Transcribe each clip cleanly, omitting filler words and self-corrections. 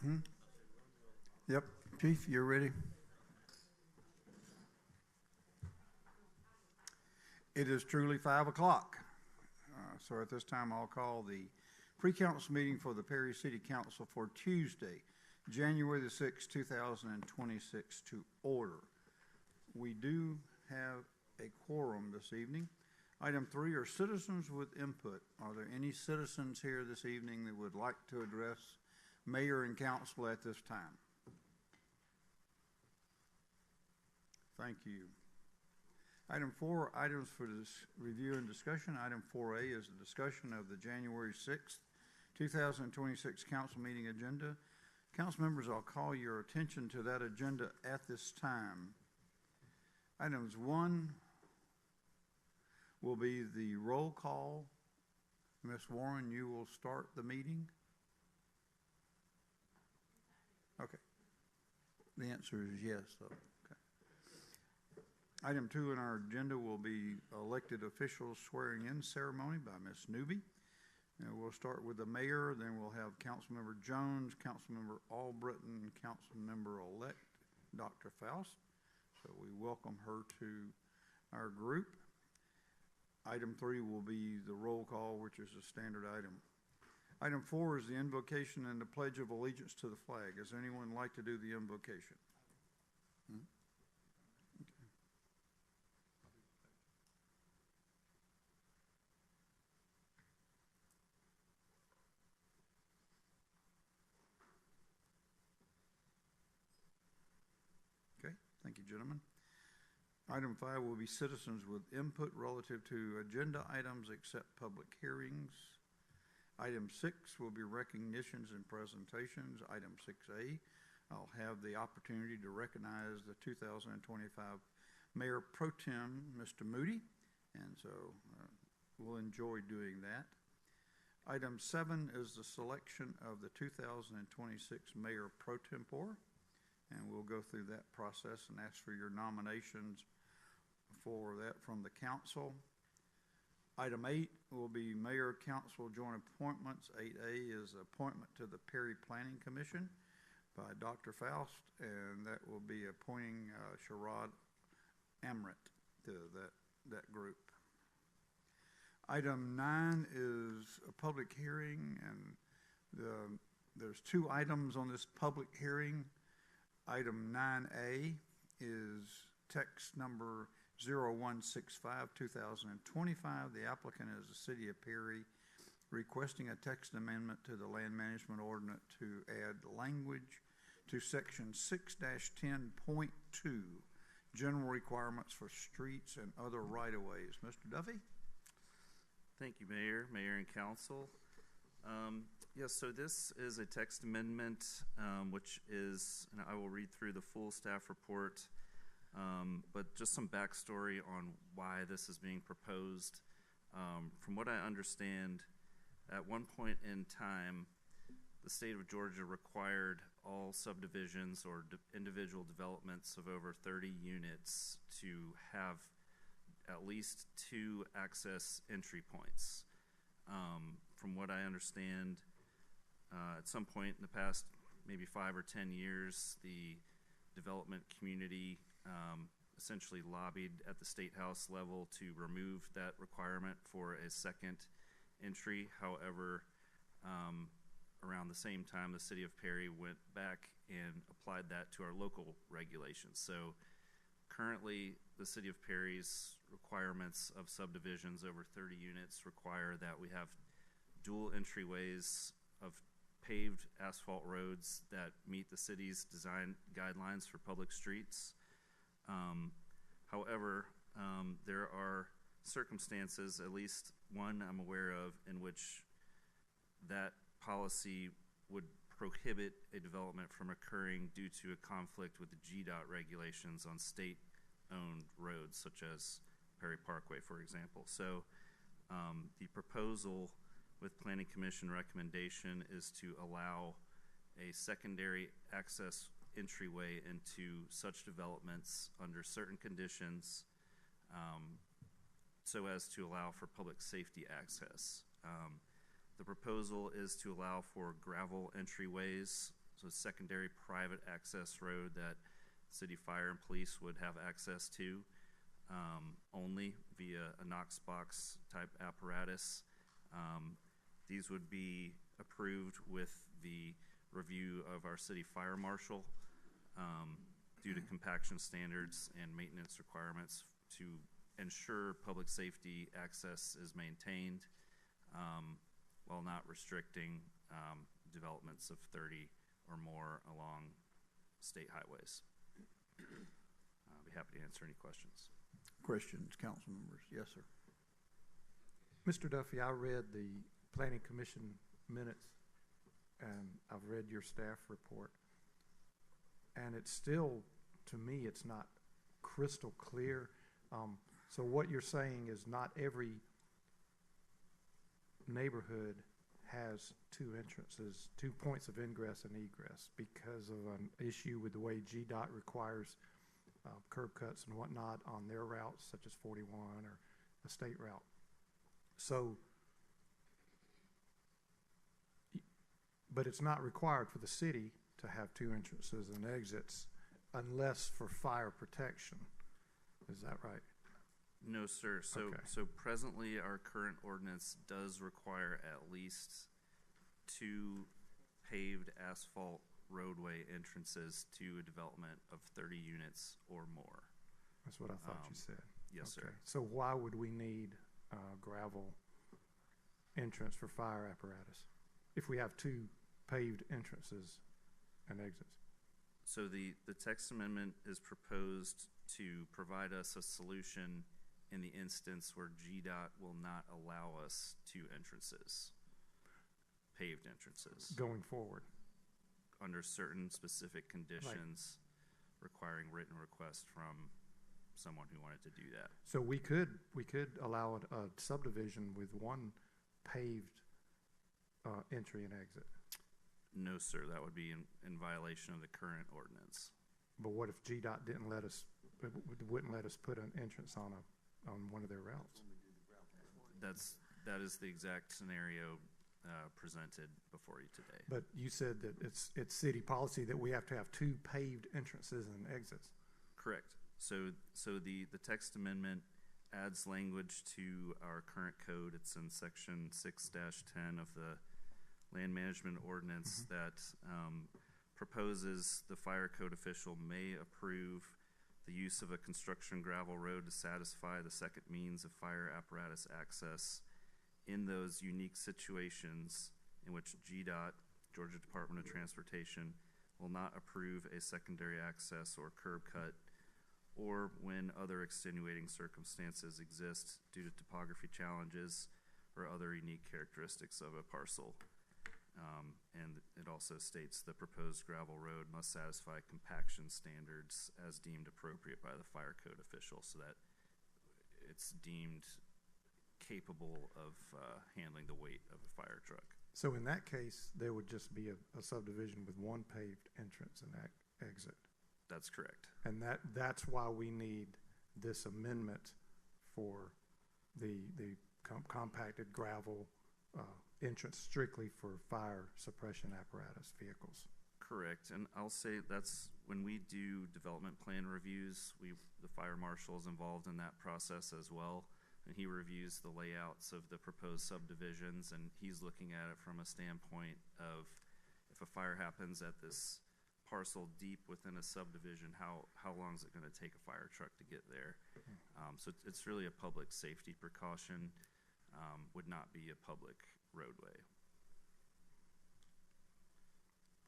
Hmm? Yep, Chief, you're ready. It is truly 5 o'clock. So at this time, I'll call the pre-council meeting for the Perry City Council for Tuesday, January the 6th, 2026 to order. We do have a quorum this evening. Item 3 are citizens with input. Are there any citizens here this evening that would like to address mayor and council at this time? Thank you. Item 4, items for this review and discussion. Item 4A is a discussion of the January 6th, 2026 council meeting agenda. Council members, I'll call your attention to that agenda at this time. Items 1 will be the roll call. Ms. Warren, you will start the meeting. Okay. The answer is yes, though. Okay. Item 2 in our agenda will be elected officials swearing in ceremony by Ms. Newby. And we'll start with the mayor, then we'll have Councilmember Jones, Councilmember Albritton, Councilmember-elect Dr. Faust. So we welcome her to our group. Item 3 will be the roll call, which is a standard item. Item 4 is the invocation and the Pledge of Allegiance to the flag. Does anyone like to do the invocation? Okay. Okay, thank you, gentlemen. Item 5 will be citizens with input relative to agenda items except public hearings. Item 6 will be recognitions and presentations. Item 6A, I'll have the opportunity to recognize the 2025 Mayor Pro Tem, Mr. Moody, and so we'll enjoy doing that. Item 7 is the selection of the 2026 Mayor Pro Tempore, and we'll go through that process and ask for your nominations for that from the council. Item 8 will be Mayor Council joint appointments. 8A is appointment to the Perry Planning Commission by Dr. Faust, and that will be appointing Sherrod Amrit to that group. Item 9 is a public hearing, and there's 2 items on this public hearing. Item 9A is text number 0165-2025. The applicant is the City of Perry, requesting a text amendment to the Land Management Ordinance to add language to Section 6-10.2, general requirements for streets and other right-of-ways. Mr. Duffy? Thank you, Mayor and Council. Yes, so this is a text amendment, which is, and I will read through the full staff report, but just some backstory on why this is being proposed. From what I understand, at one point in time, the state of Georgia required all subdivisions or individual developments of over 30 units to have at least 2 access entry points. From what I understand, at some point in the past, maybe 5 or 10 years, the development community essentially lobbied at the State House level to remove that requirement for a second entry. However, around the same time, the City of Perry went back and applied that to our local regulations. So currently, the City of Perry's requirements of subdivisions over 30 units require that we have dual entryways of paved asphalt roads that meet the city's design guidelines for public streets. However, there are circumstances, at least one I'm aware of, in which that policy would prohibit a development from occurring due to a conflict with the GDOT regulations on state-owned roads, such as Perry Parkway, for example. So the proposal with Planning Commission recommendation is to allow a secondary access entryway into such developments under certain conditions, so as to allow for public safety access. The proposal is to allow for gravel entryways, so a secondary private access road that city fire and police would have access to, only via a Knox box type apparatus. These would be approved with the review of our city fire marshal, due to compaction standards and maintenance requirements to ensure public safety access is maintained, while not restricting developments of 30 or more along state highways. I'll be happy to answer any questions. Questions, council members? Yes, sir. Mr. Duffy, I read the Planning Commission minutes and I've read your staff report, and it's still, to me, it's not crystal clear. So what you're saying is not every neighborhood has two entrances, 2 points of ingress and egress because of an issue with the way GDOT requires curb cuts and whatnot on their routes, such as 41 or a state route. So, but it's not required for the city to have two entrances and exits unless for fire protection. Is that right? No, sir. So, Okay. so presently our current ordinance does require at least 2 paved asphalt roadway entrances to a development of 30 units or more. That's what I thought you said. Yes, Okay. sir. So why would we need gravel entrance for fire apparatus if we have 2 paved entrances and exits? So the text amendment is proposed to provide us a solution in the instance where GDOT will not allow us 2 entrances, paved entrances, Going forward. under certain specific conditions, requiring written request from someone who wanted to do that. So we could allow a subdivision with 1 paved entry and exit. No, sir, that would be in violation of the current ordinance. But what if GDOT wouldn't let us put an entrance on one of their routes? That is the exact scenario presented before you today. But you said that it's city policy that we have to have 2 paved entrances and exits. Correct. So the text amendment adds language to our current code. It's in section 6-10 of the land management ordinance that proposes the fire code official may approve the use of a construction gravel road to satisfy the second means of fire apparatus access in those unique situations in which GDOT, Georgia Department of Transportation, will not approve a secondary access or curb cut, or when other extenuating circumstances exist due to topography challenges or other unique characteristics of a parcel. And it also states the proposed gravel road must satisfy compaction standards as deemed appropriate by the fire code official, so that it's deemed capable of handling the weight of a fire truck. So in that case, there would just be a subdivision with 1 paved entrance and exit. That's correct. And that's why we need this amendment for the compacted gravel entrance strictly for fire suppression apparatus vehicles. Correct, and I'll say that's when we do development plan reviews, the fire marshal is involved in that process as well, and he reviews the layouts of the proposed subdivisions, and he's looking at it from a standpoint of if a fire happens at this parcel deep within a subdivision, how long is it going to take a fire truck to get there? So it's really a public safety precaution, would not be a public roadway.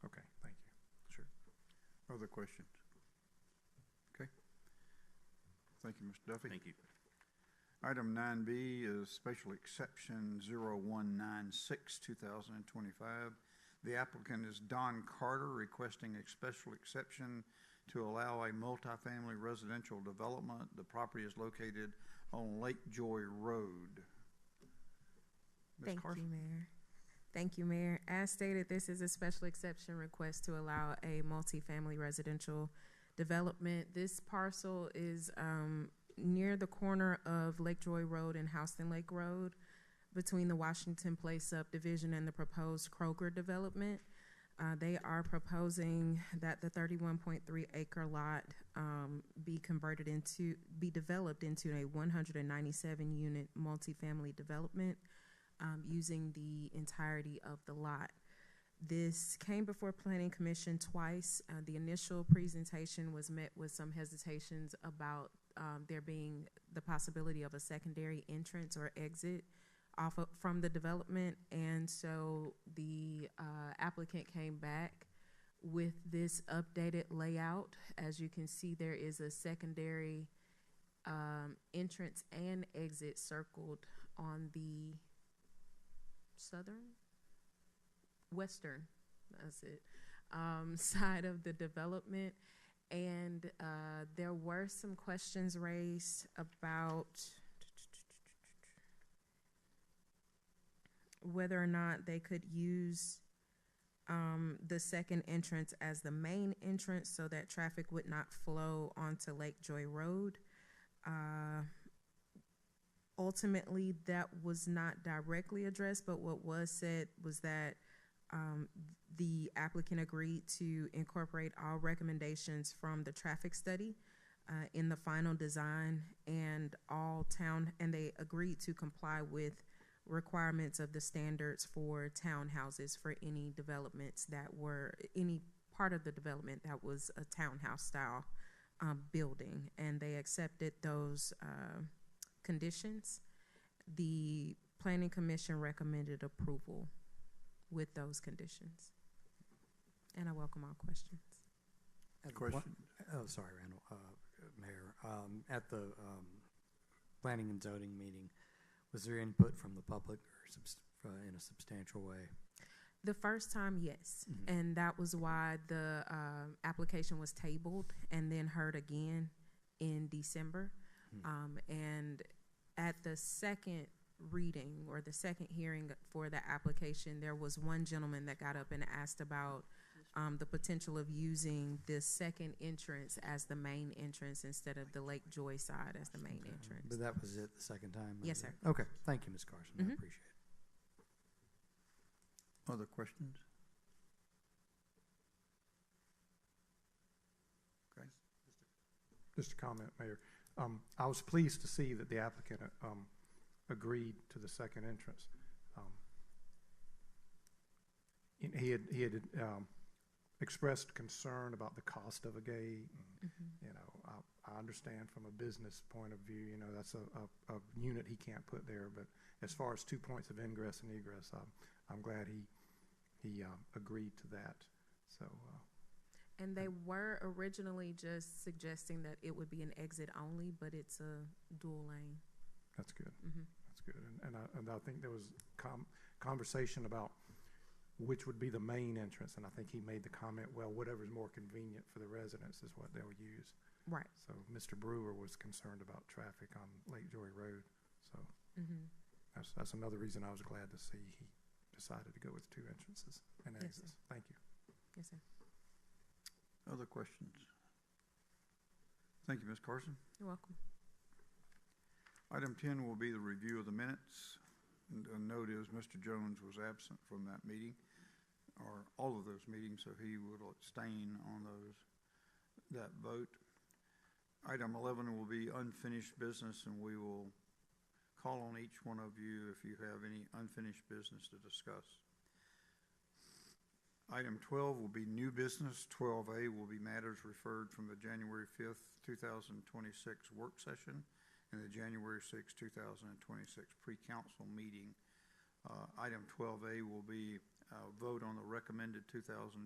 Okay, thank you. Sure. Other questions? Okay. Thank you, Mr. Duffy. Thank you. Item 9B is Special Exception 0196, 2025. The applicant is Don Carter, requesting a special exception to allow a multifamily residential development. The property is located on Lake Joy Road. Ms. Thank Carson? you, Mayor. Thank you, Mayor. As stated, this is a special exception request to allow a multifamily residential development. This parcel is near the corner of Lake Joy Road and Houston Lake Road, between the Washington Place subdivision and the proposed Kroger development. They are proposing that the 31.3 acre lot be developed into a 197 unit multifamily development using the entirety of the lot. This came before Planning Commission twice. The initial presentation was met with some hesitations about there being the possibility of a secondary entrance or exit from the development, and so the applicant came back with this updated layout. As you can see, there is a secondary entrance and exit circled on the western, that's it, side of the development. And there were some questions raised about whether or not they could use the second entrance as the main entrance so that traffic would not flow onto Lake Joy Road. Ultimately, that was not directly addressed, but what was said was that the applicant agreed to incorporate all recommendations from the traffic study in the final design, and they agreed to comply with requirements of the standards for townhouses for any developments any part of the development that was a townhouse style building, and they accepted those conditions. The Planning Commission recommended approval with those conditions, and I welcome all questions. Question? Oh, sorry, Randall, Mayor. At the Planning and Zoning meeting, was there input from the public or in a substantial way? The first time, yes, and that was why the application was tabled and then heard again in December. And at the second reading or the second hearing for the application, there was one gentleman that got up and asked about the potential of using this second entrance as the main entrance instead of the Lake Joy side as the main entrance. But that was it the second time? Yes, sir. Okay, thank you, Ms. Carson. I appreciate it. Other questions? Okay. Just a comment, Mayor. I was pleased to see that the applicant agreed to the second entrance. He had expressed concern about the cost of a gate. You know, I understand from a business point of view, you know, that's a unit he can't put there. But as far as 2 points of ingress and egress, I'm glad he agreed to that. So. And they were originally just suggesting that it would be an exit only, but it's a dual lane. That's good. That's good. And I think there was conversation about which would be the main entrance, and I think he made the comment, well, whatever's more convenient for the residents is what they'll use. Right. So Mr. Brewer was concerned about traffic on Lake Joy Road. So that's another reason I was glad to see he decided to go with 2 entrances and exits. Sir. Thank you. Yes, sir. Other questions? Thank you, Ms. Carson. You're welcome. Item 10 will be the review of the minutes. And a note is Mr. Jones was absent from that meeting, or all of those meetings, so he will abstain on that vote. Item 11 will be unfinished business, and we will call on each one of you if you have any unfinished business to discuss. Item 12 will be new business. 12A will be matters referred from the January 5th, 2026 work session and the January 6th, 2026 pre-council meeting. Item 12A will be vote on the recommended 2026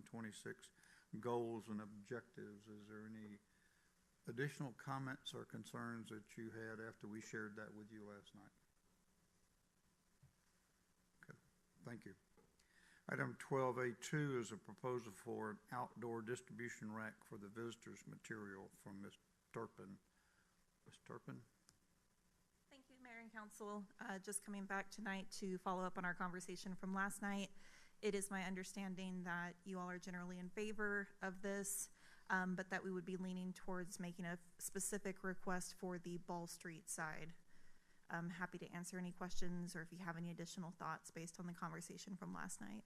goals and objectives. Is there any additional comments or concerns that you had after we shared that with you last night? Okay, thank you. Item 12A2 is a proposal for an outdoor distribution rack for the visitors material from Ms. Turpin. Ms. Turpin? Thank you, Mayor and Council. Just coming back tonight to follow up on our conversation from last night. It is my understanding that you all are generally in favor of this, but that we would be leaning towards making a specific request for the Ball Street side. I'm happy to answer any questions or if you have any additional thoughts based on the conversation from last night.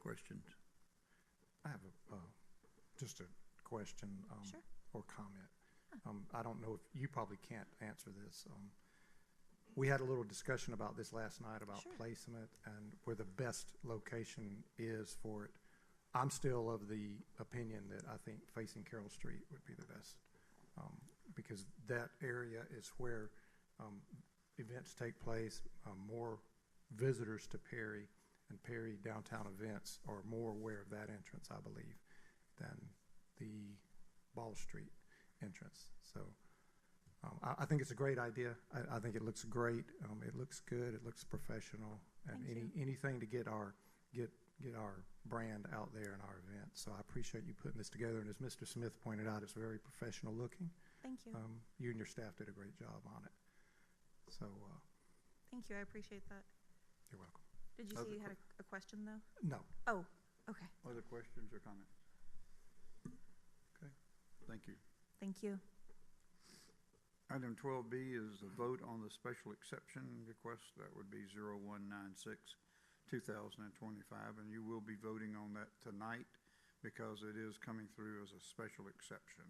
questions? I have just a question Sure. or comment. I don't know if you probably can't answer this. We had a little discussion about this last night about Sure. placement and where the best location is for it. I'm still of the opinion that I think facing Carroll Street would be the best, because that area is where events take place, more visitors to Perry and Perry downtown events are more aware of that entrance, I believe, than the Ball Street entrance. So I think it's a great idea. I think it looks great. It looks good. It looks professional, and Thank anything to get our brand out there in our event. So I appreciate you putting this together. And as Mr. Smith pointed out, it's very professional looking. Thank you. You and your staff did a great job on it. So Thank you. I appreciate that. you're welcome. Did you Other say you had a question, though? No. Oh, okay. Other questions or comments? Okay, thank you. Thank you. Item 12B is the vote on the special exception request. That would be 0196, 2025, and you will be voting on that tonight because it is coming through as a special exception.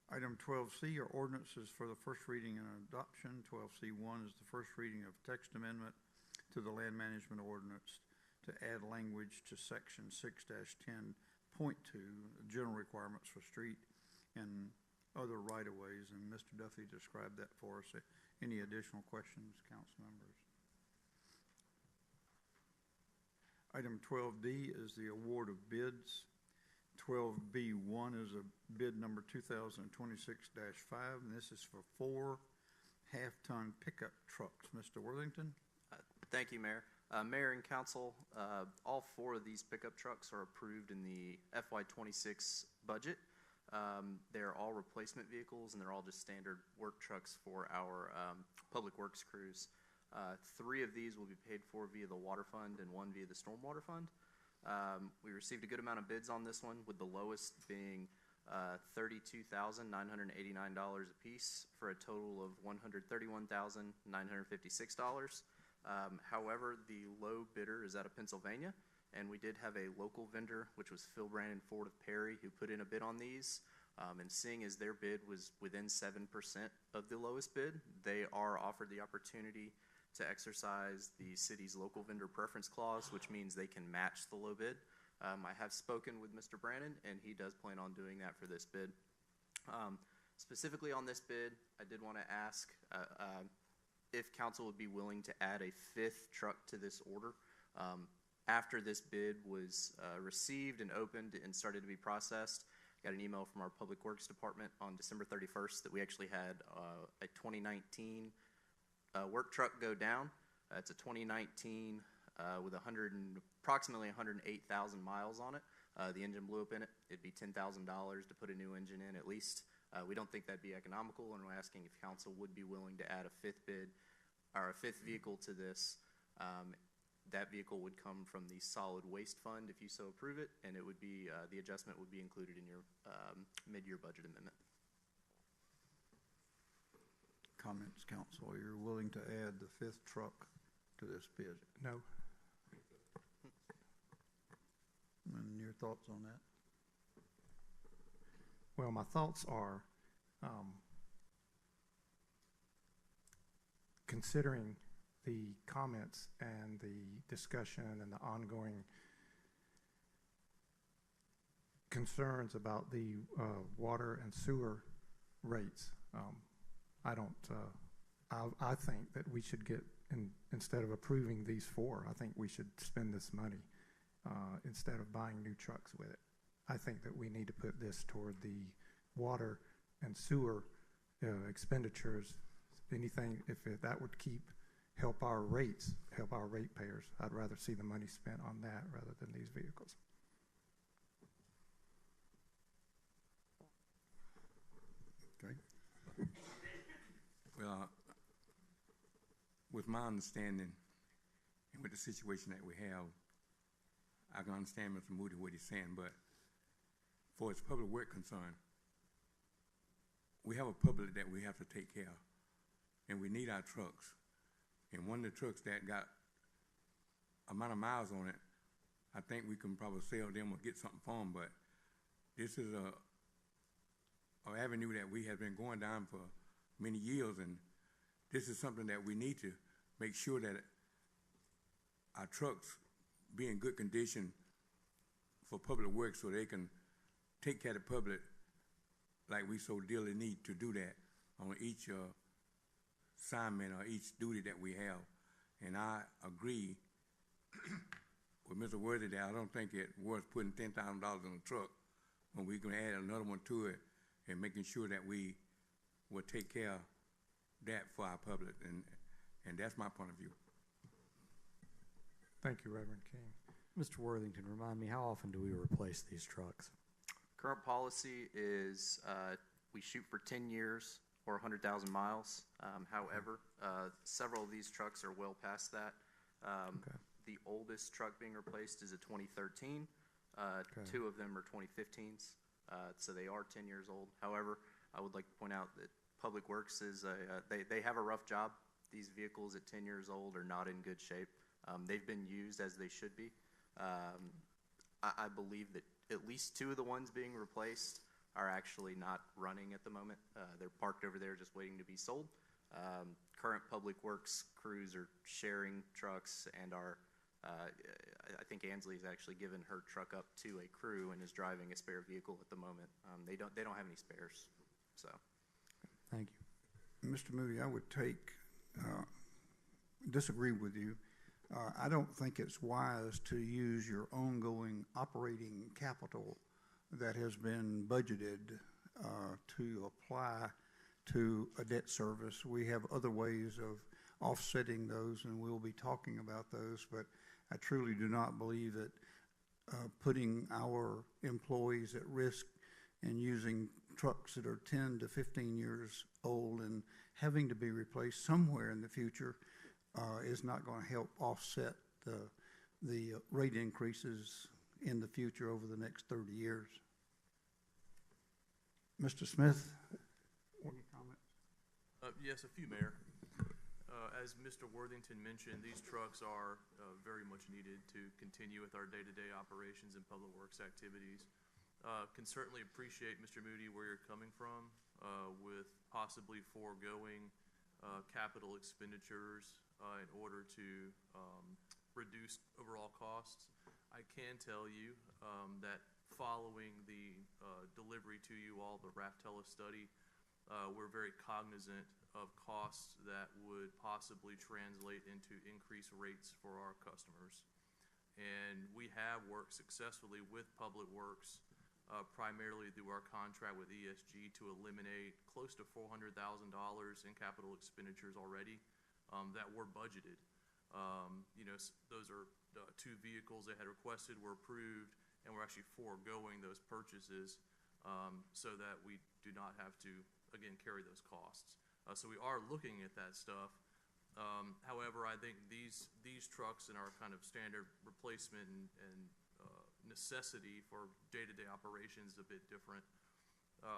Item 12C are ordinances for the first reading and adoption. 12C1 is the first reading of text amendment to the land management ordinance to add language to section 6-10.2, general requirements for street and other right-of-ways, and Mr. Duffy described that for us. Any additional questions, council members? Item 12D is the award of bids. 12B1 is a bid number 2026-5, and this is for 4 half-ton pickup trucks. Mr. Worthington? Thank you, Mayor. Mayor and Council, all 4 of these pickup trucks are approved in the FY26 budget. They're all replacement vehicles, and they're all just standard work trucks for our public works crews. 3 of these will be paid for via the water fund and 1 via the stormwater fund. We received a good amount of bids on this one, with the lowest being $32,989 a piece for a total of $131,956. However, the low bidder is out of Pennsylvania, and we did have a local vendor, which was Phil Brandon Ford of Perry, who put in a bid on these. And seeing as their bid was within 7% of the lowest bid, they are offered the opportunity to exercise the city's local vendor preference clause, which means they can match the low bid. I have spoken with Mr. Brandon, and he does plan on doing that for this bid. Specifically on this bid, I did want to ask if council would be willing to add a 5th truck to this order. After this bid was received and opened and started to be processed, got an email from our Public Works Department on December 31st that we actually had a 2019 work truck go down. It's a 2019 with approximately 108,000 miles on it. The engine blew up in it. It'd be $10,000 to put a new engine in at least. We don't think that'd be economical, and we're asking if council would be willing to add a 5th bid or a 5th vehicle to this. That vehicle would come from the solid waste fund if you so approve it, and it would be the adjustment would be included in your mid-year budget amendment. Comments, council? You're willing to add the 5th truck to this bid? No. And your thoughts on that? Well, my thoughts are, considering the comments and the discussion and the ongoing concerns about the water and sewer rates, I think that we should get, instead of approving these 4, I think we should spend this money instead of buying new trucks with it. I think that we need to put this toward the water and sewer expenditures. Anything, that would help our ratepayers. I'd rather see the money spent on that rather than these vehicles. Okay. Well, with my understanding and with the situation that we have, I can understand Mr. Moody what he's saying, but for its public work concern, we have a public that we have to take care of, and we need our trucks. And one of the trucks that got amount of miles on it I think we can probably sell them or get something for them, but this is a avenue that we have been going down for many years, and this is something that we need to make sure that our trucks be in good condition for public works so they can take care of the public like we so dearly need to do that on each assignment or each duty that we have. And I agree with Mr. Worthy that I don't think it worth putting $10,000 in a truck when we can add another one to it and making sure that we will take care of that for our public. And that's my point of view. Thank you, Reverend King. Mr. Worthington, remind me, how often do we replace these trucks? Current policy is we shoot for 10 years or 100,000 miles. However, several of these trucks are well past that. Okay. The oldest truck being replaced is a 2013. Okay. 2 of them are 2015s, so they are 10 years old. However, I would like to point out that Public Works is they have a rough job. These vehicles at 10 years old are not in good shape. They've been used as they should be. I believe that at least 2 of the ones being replaced are actually not running at the moment. They're parked over there just waiting to be sold. Current Public Works crews are sharing trucks and are, I think Ansley's actually given her truck up to a crew and is driving a spare vehicle at the moment. They don't have any spares, so. Thank you. Mr. Moody, I would disagree with you. I don't think it's wise to use your ongoing operating capital that has been budgeted to apply to a debt service. We have other ways of offsetting those, and we'll be talking about those, but I truly do not believe that putting our employees at risk and using trucks that are 10 to 15 years old and having to be replaced somewhere in the future is not going to help offset the rate increases in the future over the next 30 years. Mr. Smith, any comment? Yes, a few, Mayor. As Mr. Worthington mentioned, these trucks are very much needed to continue with our day-to-day operations and public works activities. Can certainly appreciate, Mr. Moody, where you're coming from with possibly foregoing capital expenditures in order to reduce overall costs. I can tell you that following the delivery to you all, the Raftella study, we're very cognizant of costs that would possibly translate into increased rates for our customers. And we have worked successfully with Public Works, primarily through our contract with ESG, to eliminate close to $400,000 in capital expenditures already that were budgeted. Those are 2 vehicles they had requested, were approved, and we're actually foregoing those purchases so that we do not have to, again, carry those costs. So we are looking at that stuff. However, I think these trucks and our kind of standard replacement and necessity for day-to-day operations is a bit different.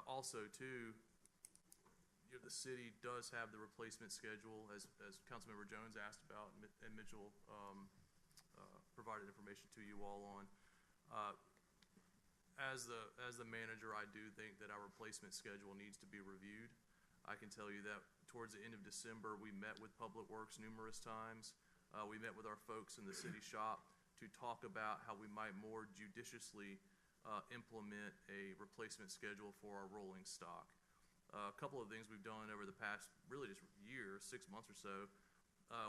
Also, too, the city does have the replacement schedule, as Councilmember Jones asked about, and Mitchell provided information to you all on. As the manager, I do think that our replacement schedule needs to be reviewed. I can tell you that towards the end of December, we met with Public Works numerous times. We met with our folks in the city shop to talk about how we might more judiciously implement a replacement schedule for our rolling stock. A couple of things we've done over the past, really just year, 6 months or so.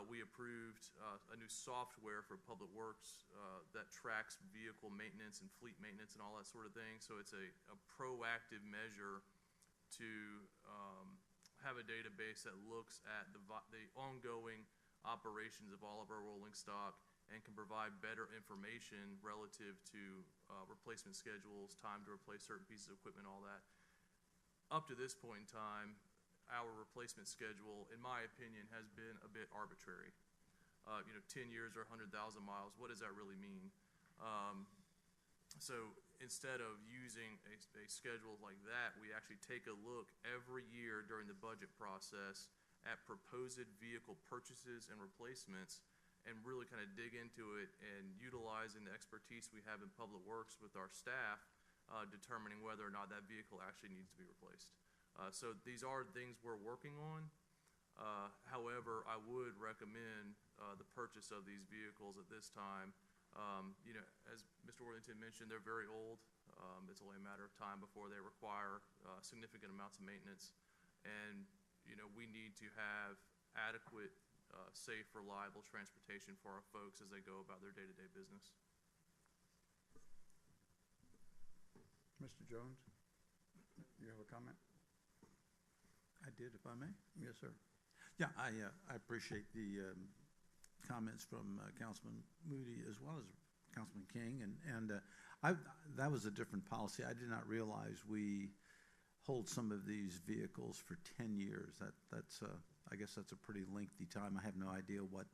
We approved a new software for Public Works that tracks vehicle maintenance and fleet maintenance and all that sort of thing. So it's a proactive measure to have a database that looks at the ongoing operations of all of our rolling stock and can provide better information relative to replacement schedules, time to replace certain pieces of equipment, all that. Up to this point in time, our replacement schedule, in my opinion, has been a bit arbitrary. 10 years or 100,000 miles, what does that really mean? So instead of using a schedule like that, we actually take a look every year during the budget process at proposed vehicle purchases and replacements and really kind of dig into it and utilizing the expertise we have in public works with our staff, determining whether or not that vehicle actually needs to be replaced. So these are things we're working on. However, I would recommend the purchase of these vehicles at this time. You know, as Mr. Worthington mentioned, they're very old. It's only a matter of time before they require significant amounts of maintenance. And, you know, we need to have adequate, safe, reliable transportation for our folks as they go about their day-to-day business. Mr. Jones, you have a comment? I did, if I may. Yes, sir. Yeah, I appreciate the comments from Councilman Moody as well as Councilman King, and that was a different policy. I did not realize we hold some of these vehicles for 10 years. That's I guess that's a pretty lengthy time. I have no idea what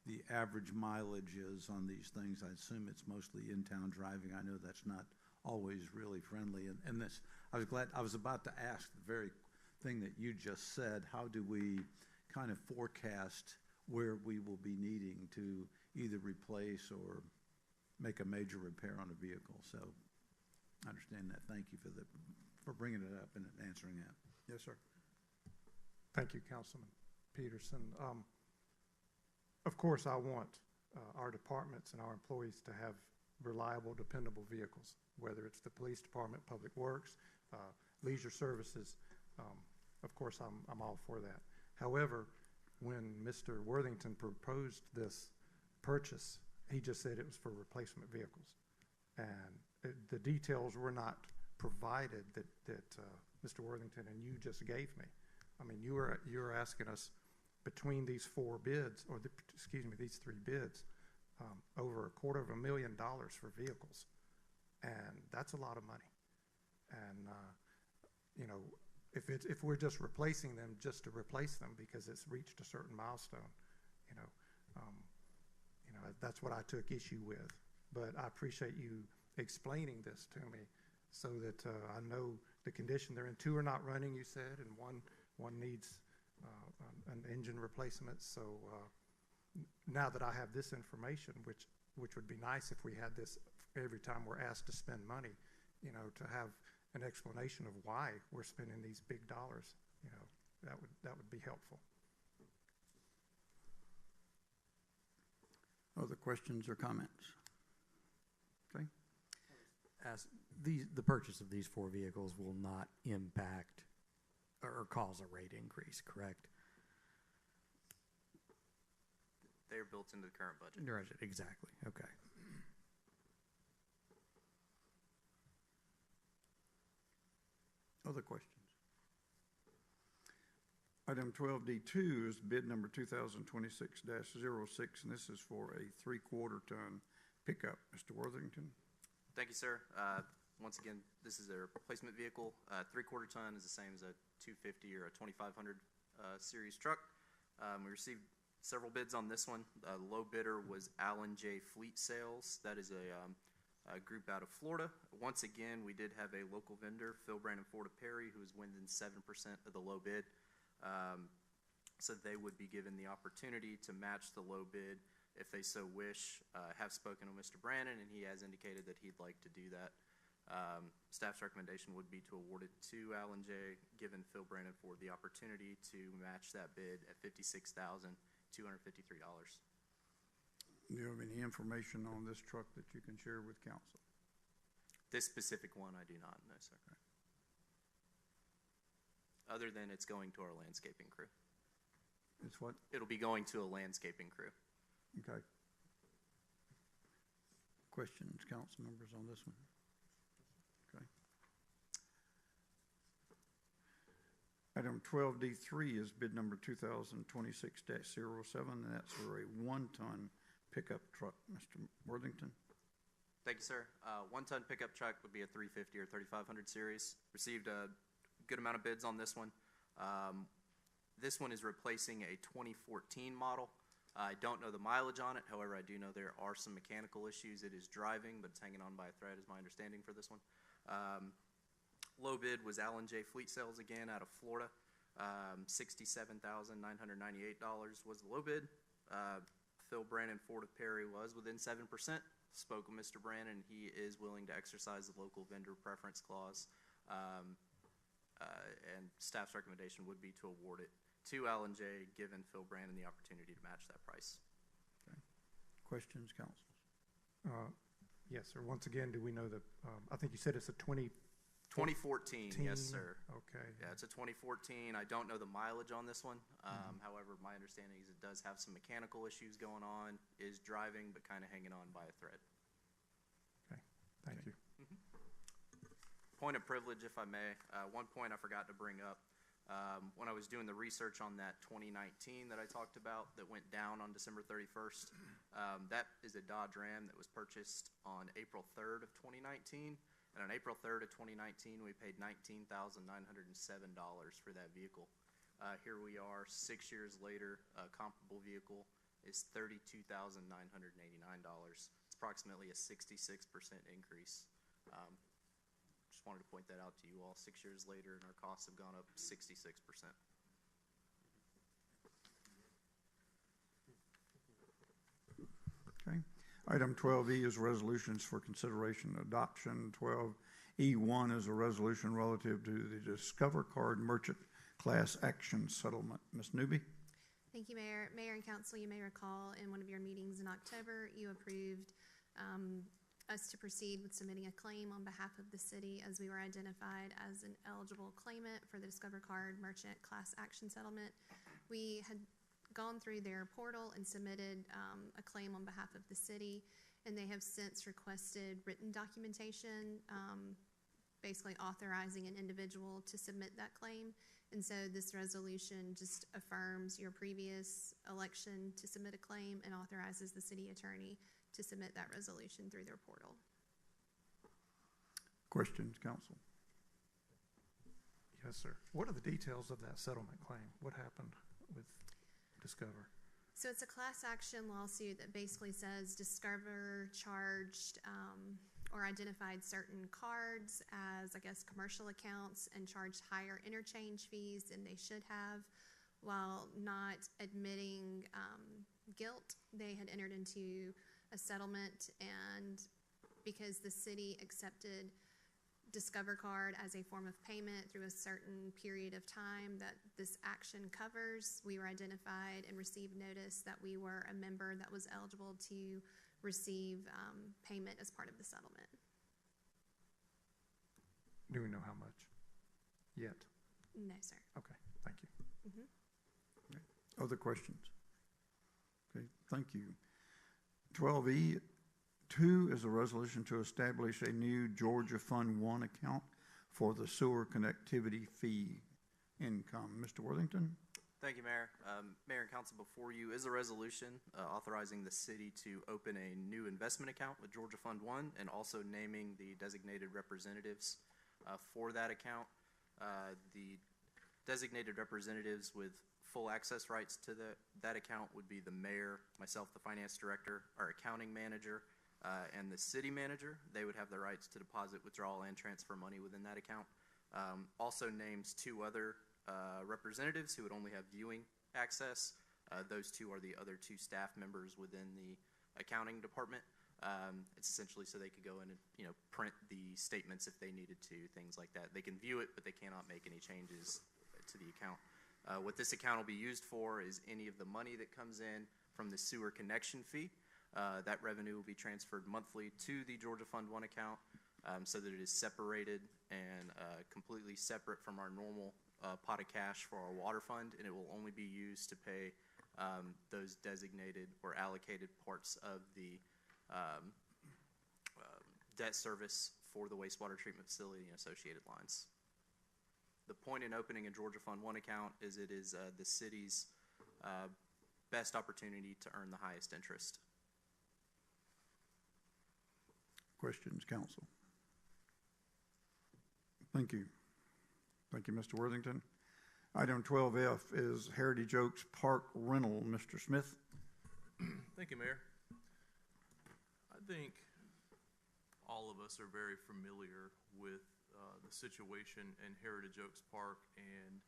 the average mileage is on these things. I assume it's mostly in-town driving. I know that's not always really friendly. And this, I was about to ask the very thing that you just said. How do we kind of forecast where we will be needing to either replace or make a major repair on a vehicle? So I understand that. Thank you for bringing it up and answering that. Yes, sir. Thank you, Councilman Peterson. Of course, I want our departments and our employees to have reliable, dependable vehicles, whether it's the police department, public works, leisure services. Of course, I'm all for that. However, when Mr. Worthington proposed this purchase, he just said it was for replacement vehicles. And the details were not provided that Mr. Worthington and you just gave me. I mean, you were asking us between these four bids, or these three bids, over $250,000 for vehicles, and that's a lot of money. And you know, if we're just replacing them just to replace them because it's reached a certain milestone, you know, that's what I took issue with. But I appreciate you explaining this to me so that I know the condition they're in. Two are not running, you said, and one needs an engine replacement. So now that I have this information, which would be nice if we had this every time we're asked to spend money, you know, to have an explanation of why we're spending these big dollars, you know, that would be helpful. Other questions or comments? Okay. The purchase of these four vehicles will not impact or cause a rate increase, correct? They're built into the current budget. Right, exactly. Okay. Other questions? Item 12D2 is bid number 2026-06, and this is for a 3/4 ton pickup. Mr. Worthington? Thank you, sir. Once again, this is a replacement vehicle. 3/4 ton is the same as a 250 or a 2500 series truck. We received several bids on this one. The low bidder was Allen J. Fleet Sales. That is a group out of Florida. Once again, we did have a local vendor, Phil Brandon Ford of Perry, who was within 7% of the low bid. So they would be given the opportunity to match the low bid if they so wish. Have spoken to Mr. Brandon, and he has indicated that he'd like to do that. Staff's recommendation would be to award it to Allen J., given Phil Brandon Ford the opportunity to match that bid at $56,253. Do you have any information on this truck that you can share with council? This specific one, I do not, no, sir. Okay. Other than it's going to our landscaping crew. It's what? It'll be going to a landscaping crew. Okay. Questions, council members, on this one? Okay. Item 12D3 is bid number 2026-07, and that's for a 1-ton pickup truck. Mr. Worthington? Thank you, sir. 1-ton pickup truck would be a 350 or 3500 series. Received a good amount of bids on this one. This one is replacing a 2014 model. I don't know the mileage on it. However, I do know there are some mechanical issues. It is driving, but it's hanging on by a thread is my understanding for this one. Low bid was Allen J. Fleet Sales again out of Florida. $67,998 was the low bid. Phil Brandon Ford of Perry was within 7%. Spoke with Mr. Brandon. He is willing to exercise the local vendor preference clause. And staff's recommendation would be to award it to L&J, given Phil Brandon the opportunity to match that price. Questions, council? Yes, sir. Once again, do we know the, I think you said it's a 2014, yes, sir. Okay. Yeah, it's a 2014. I don't know the mileage on this one. However, my understanding is it does have some mechanical issues going on, is driving, but kind of hanging on by a thread. Okay, thank you. Point of privilege, if I may. One point I forgot to bring up. When I was doing the research on that 2019 that I talked about that went down on December 31st, that is a Dodge Ram that was purchased on April 3rd of 2019. And on April 3rd of 2019, we paid $19,907 for that vehicle. Here we are 6 years later, a comparable vehicle is $32,989. It's approximately a 66% increase. Just wanted to point that out to you all. 6 years later, and our costs have gone up 66%. Okay. Item 12E is resolutions for consideration and adoption. 12E1 is a resolution relative to the Discover Card Merchant Class Action Settlement. Ms. Newby? Thank you, Mayor. Mayor and Council, you may recall in one of your meetings in October, you approved us to proceed with submitting a claim on behalf of the city as we were identified as an eligible claimant for the Discover Card Merchant Class Action Settlement. We had gone through their portal and submitted a claim on behalf of the city, and they have since requested written documentation, basically authorizing an individual to submit that claim. And so this resolution just affirms your previous election to submit a claim and authorizes the city attorney to submit that resolution through their portal. Questions, council? Yes, sir. What are the details of that settlement claim? What happened with Discover? So it's a class action lawsuit that basically says Discover charged or identified certain cards as, I guess, commercial accounts and charged higher interchange fees than they should have, while not admitting guilt. They had entered into a settlement, and because the city accepted Discover Card as a form of payment through a certain period of time that this action covers, we were identified and received notice that we were a member that was eligible to receive payment as part of the settlement. Do we know how much yet? No, sir. Okay, thank you. Okay. Other questions? Okay, thank you. 12E2 is a resolution to establish a new Georgia Fund 1 account for the sewer connectivity fee income. Mr. Worthington? Thank you, Mayor. Mayor and Council, before you is a resolution authorizing the city to open a new investment account with Georgia Fund 1 and also naming the designated representatives for that account. The designated representatives with full access rights to that account would be the mayor, myself, the finance director, our accounting manager, and the city manager. They would have the rights to deposit, withdrawal, and transfer money within that account. Also names 2 other representatives who would only have viewing access. Those 2 are the other 2 staff members within the accounting department. It's essentially so they could go in and print the statements if they needed to, things like that. They can view it, but they cannot make any changes to the account. What this account will be used for is any of the money that comes in from the sewer connection fee. That revenue will be transferred monthly to the Georgia Fund 1 account so that it is separated and completely separate from our normal pot of cash for our water fund, and it will only be used to pay those designated or allocated parts of the debt service for the wastewater treatment facility and associated lines. The point in opening a Georgia Fund 1 account is it is the city's best opportunity to earn the highest interest. Questions, council? Thank you. Thank you, Mr. Worthington. Item 12F is Heritage Oaks Park Rental. Mr. Smith? Thank you, Mayor. I think all of us are very familiar with the situation in Heritage Oaks Park and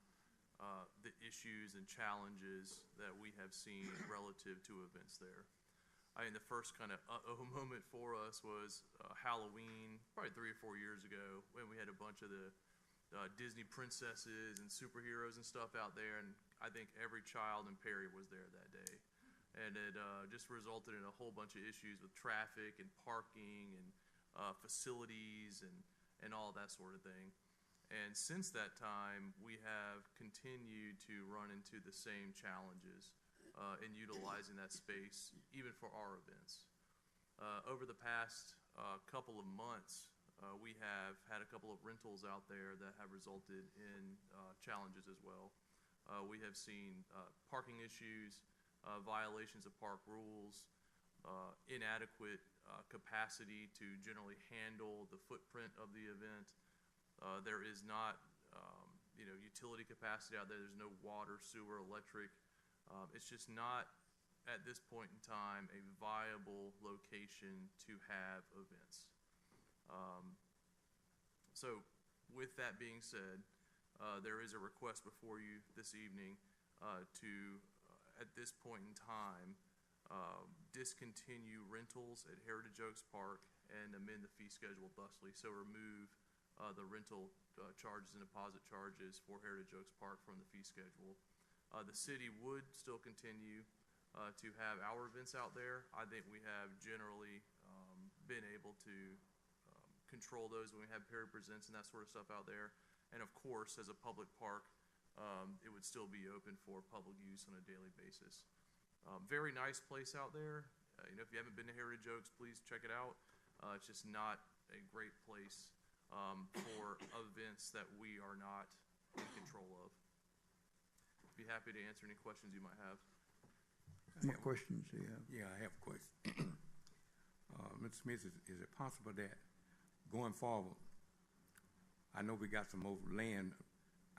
the issues and challenges that we have seen relative to events there. I mean, the first kind of uh-oh moment for us was Halloween, probably 3 or 4 years ago, when we had a bunch of the Disney princesses and superheroes and stuff out there, and I think every child in Perry was there that day. And it just resulted in a whole bunch of issues with traffic and parking and facilities and all that sort of thing. And since that time, we have continued to run into the same challenges in utilizing that space, even for our events. Over the past couple of months, we have had a couple of rentals out there that have resulted in challenges as well. We have seen parking issues, violations of park rules, inadequate capacity to generally handle the footprint of the event. There is not, utility capacity out there. There's no water, sewer, electric. It's just not, at this point in time, a viable location to have events. So with that being said, there is a request before you this evening to, at this point in time, discontinue rentals at Heritage Oaks Park and amend the fee schedule thusly. So remove the rental charges and deposit charges for Heritage Oaks Park from the fee schedule. The city would still continue to have our events out there. I think we have generally been able to control those when we have Perry Presents and that sort of stuff out there. And of course, as a public park, it would still be open for public use on a daily basis. Very nice place out there. If you haven't been to Heritage Oaks, please check it out. It's just not a great place for events that we are not in control of. Be happy to answer any questions you might have. What questions do you have? Yeah, I have a question. Mr. Smith, is it possible that going forward, I know we got some more land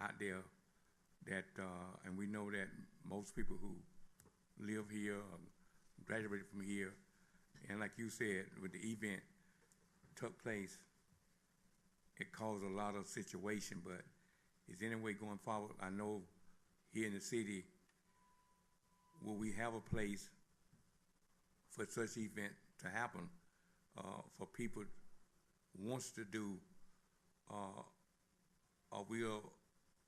out there that, and we know that most people who live here, graduated from here, and like you said, when the event took place, it caused a lot of situation, but is there any way going forward, I know here in the city, will we have a place for such event to happen, for people who wants to do, are we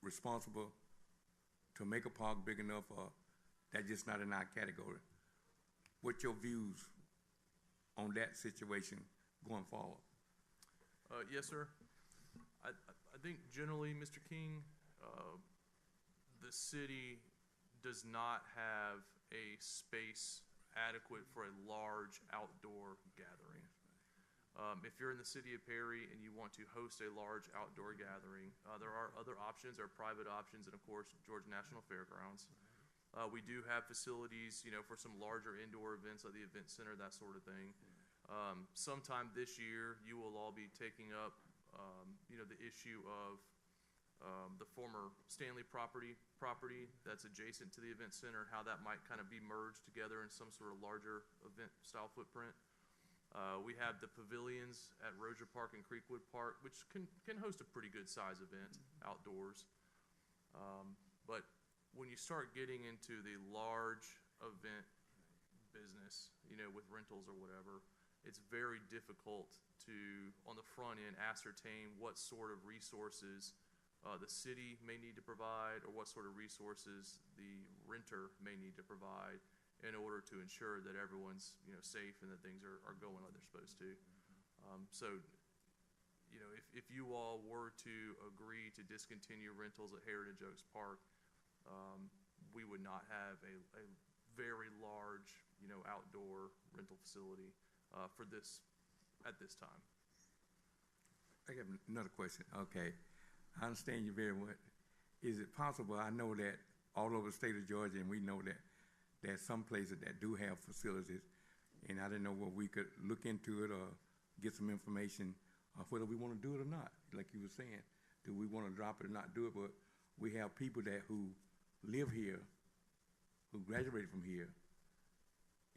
responsible to make a park big enough, or that's just not in our category? What's your views on that situation going forward? Yes, sir. I think generally, Mr. King, the city does not have a space adequate for a large outdoor gathering. If you're in the city of Perry and you want to host a large outdoor gathering, there are other options, there are private options, and of course, Georgia National Fairgrounds. We do have facilities, for some larger indoor events like the event center, that sort of thing. Sometime this year, you will all be taking up, the issue of the former Stanley property that's adjacent to the event center, and how that might kind of be merged together in some sort of larger event style footprint. We have the pavilions at Rozier Park and Creekwood Park, which can host a pretty good size event outdoors. But when you start getting into the large event business, with rentals or whatever, it's very difficult to, on the front end, ascertain what sort of resources the city may need to provide, or what sort of resources the renter may need to provide in order to ensure that everyone's safe and that things are going like they're supposed to. So, if you all were to agree to discontinue rentals at Heritage Oaks Park, we would not have a very large, outdoor rental facility at this time. I have another question. Okay, I understand you very well. Is it possible, I know that all over the state of Georgia, and we know that there's some places that do have facilities, and I didn't know whether we could look into it or get some information of whether we want to do it or not. Like you were saying, do we want to drop it or not do it? But we have people who live here, who graduated from here,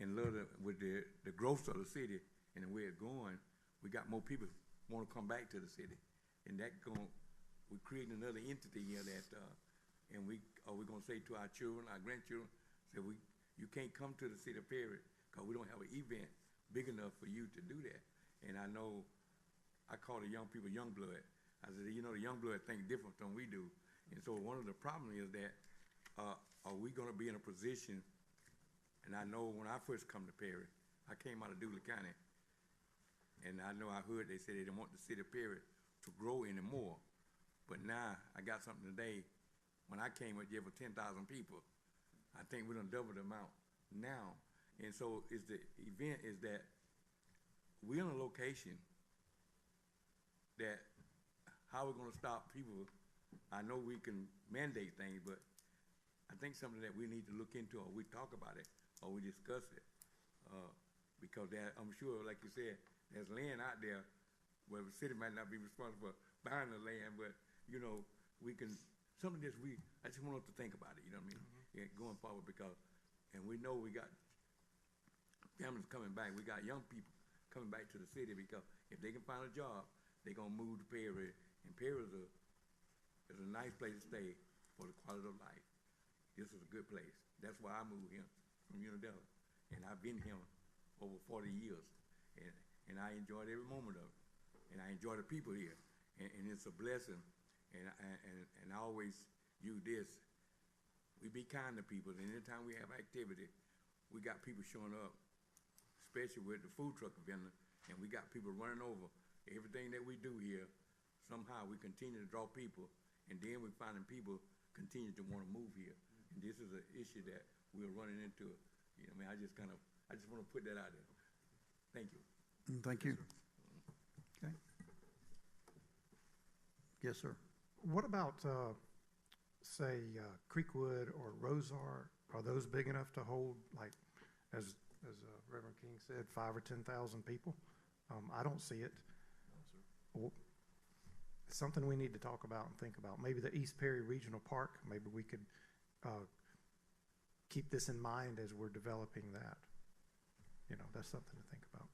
and love with the growth of the city and the way it's going. We got more people want to come back to the city, and we're creating another entity here that and are we gonna say to our children, our grandchildren, say you can't come to the city of Perry because we don't have an event big enough for you to do that. And I know I call the young people young blood. I said, you know, the young blood think different than we do. And so one of the problems is that are we gonna be in a position, and I know when I first come to Perry, I came out of Dooley County, and I know I heard they said they didn't want the city of Perry to grow anymore. But now I got something today. When I came up here for 10,000 people, I think we're gonna double the amount now. And so the event is that we're in a location that how we're gonna stop people. I know we can mandate things, but I think something that we need to look into, or we talk about it, or we discuss it. Because I'm sure, like you said, there's land out there where the city might not be responsible for buying the land, but, you know, we can, something that I just want us to think about it, you know what I mean? Yeah, going forward, because, and we know we got families coming back, we got young people coming back to the city, because if they can find a job, they're gonna move to Perry, and Perry is a nice place to stay for the quality of life. This is a good place. That's why I moved here from Unadilla, and I've been here over 40 years, and I enjoyed every moment of it, and I enjoy the people here, and it's a blessing. And I always use this: we be kind to people, and anytime we have activity, we got people showing up, especially with the food truck vendor, and we got people running over. Everything that we do here, somehow we continue to draw people, and then we're finding people continue to want to move here. And this is an issue that we're running into. You know, I mean, I just want to put that out there. Thank you. Thank you. Okay. Yes, sir. What about, say, Creekwood or Rosar? Are those big enough to hold, like, as Reverend King said, 5,000 or 10,000 people? I don't see it. Well, it's something we need to talk about and think about. Maybe the East Perry Regional Park, maybe we could keep this in mind as we're developing that. You know, that's something to think about.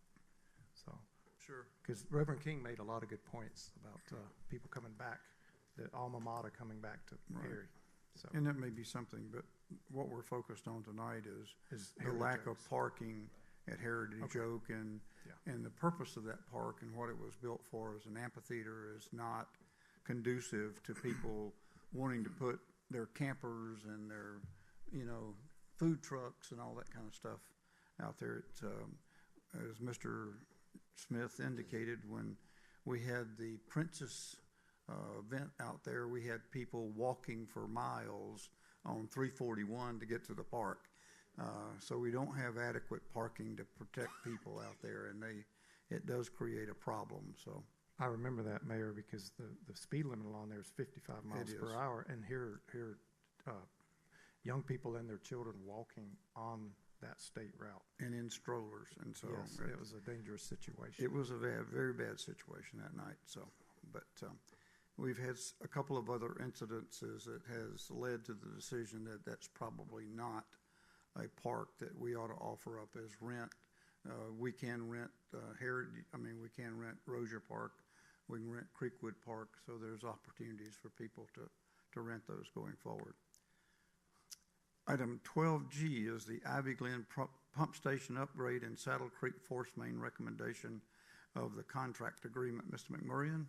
So, Sure. because Reverend King made a lot of good points about people coming back, the alma mater coming back to Right. Perry. So, And that may be something, but what we're focused on tonight is the Heritage lack of Oaks. parking at Heritage Okay. Oak, and the purpose of that park and what it was built for as an amphitheater is not conducive to people wanting to put their campers and their, you know, food trucks and all that kind of stuff out there. It's, as Mr. Smith indicated, when we had the Princess event out there, we had people walking for miles on 341 to get to the park. So we don't have adequate parking to protect people out there, and it does create a problem. So I remember that, Mayor, because the speed limit along there is 55 miles It per is. hour, and here young people and their children walking on that state route. and in strollers, and so Yes, it was a dangerous situation. it was a very bad situation that night. So, but we've had a couple of other incidences that has led to the decision that that's probably not a park that we ought to offer up as rent. We can rent we can rent Rozier Park, we can rent Creekwood Park, so there's opportunities for people to rent those going forward. Item 12G is the Ivy Glen Pump Station Upgrade and Saddle Creek Force Main recommendation of the contract agreement. Mr. McMurrian?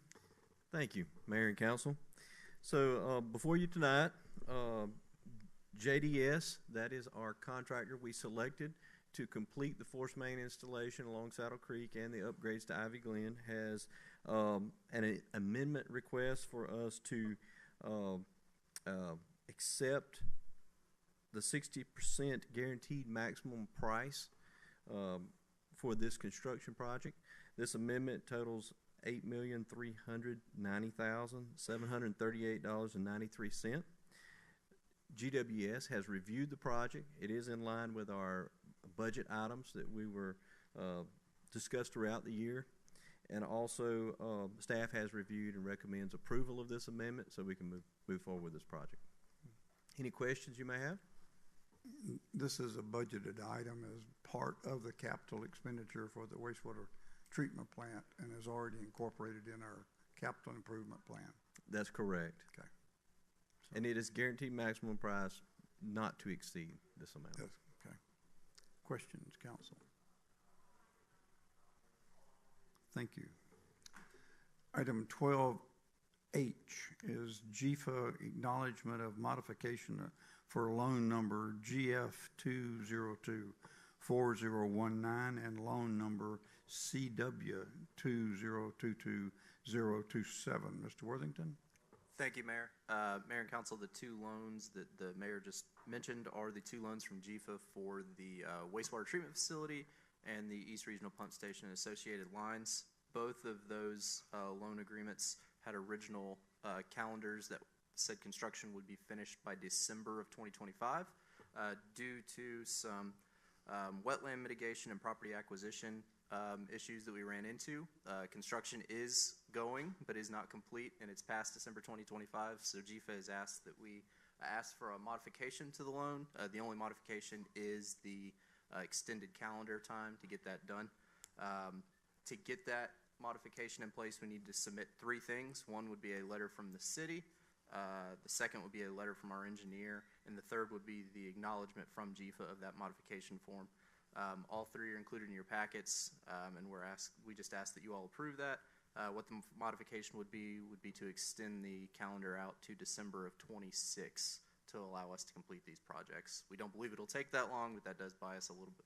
Thank you, Mayor and Council. So before you tonight, JDS, that is our contractor we selected to complete the force main installation along Saddle Creek and the upgrades to Ivy Glen, has an amendment request for us to accept the 60% guaranteed maximum price for this construction project. This amendment totals $8,390,738.93. GWS has reviewed the project. It is in line with our budget items that we were discussed throughout the year. And also, staff has reviewed and recommends approval of this amendment so we can move forward with this project. Any questions you may have? This is a budgeted item as part of the capital expenditure for the wastewater treatment plant and is already incorporated in our capital improvement plan. That's correct. Okay. And it is guaranteed maximum price not to exceed this amount. Yes, okay. Questions, council? Thank you. Item 12H is GFA acknowledgement of modification for loan number GF2024019 and loan number CW2022027. Mr. Worthington? Thank you, Mayor. Mayor and Council, the two loans that the Mayor just mentioned are the two loans from GFA for the wastewater treatment facility and the East Regional Pump Station and associated lines. Both of those loan agreements had original calendars that said construction would be finished by December of 2025. Due to some wetland mitigation and property acquisition issues that we ran into, construction is going but is not complete, and it's past December 2025. So GFA has asked that we ask for a modification to the loan. The only modification is the extended calendar time to get that done. To get that modification in place, we need to submit three things. One would be a letter from the city. The second would be a letter from our engineer, and the third would be the acknowledgement from GFA of that modification form. All three are included in your packets, and we just ask that you all approve that. What the modification would be to extend the calendar out to December of 26 to allow us to complete these projects. We don't believe it'll take that long, but that does buy us a little bit,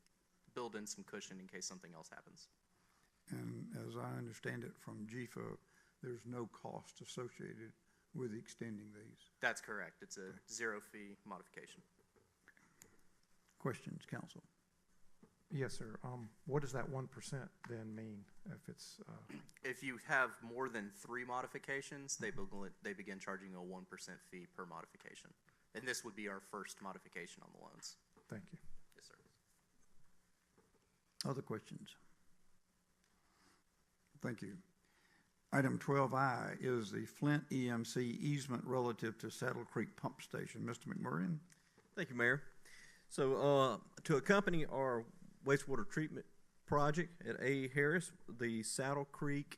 build in some cushion in case something else happens. And as I understand it from GFA, there's no cost associated with extending these. That's correct. It's a zero-fee modification. Questions, council? Yes, sir. What does that 1% then mean if it's? If you have more than 3 modifications, they begin charging a 1% fee per modification. And this would be our first modification on the loans. Thank you. Yes, sir. Other questions? Thank you. Item 12I is the Flint EMC easement relative to Saddle Creek Pump Station. Mr. McMurray? Thank you, Mayor. So to accompany our wastewater treatment project at A. Harris, the Saddle Creek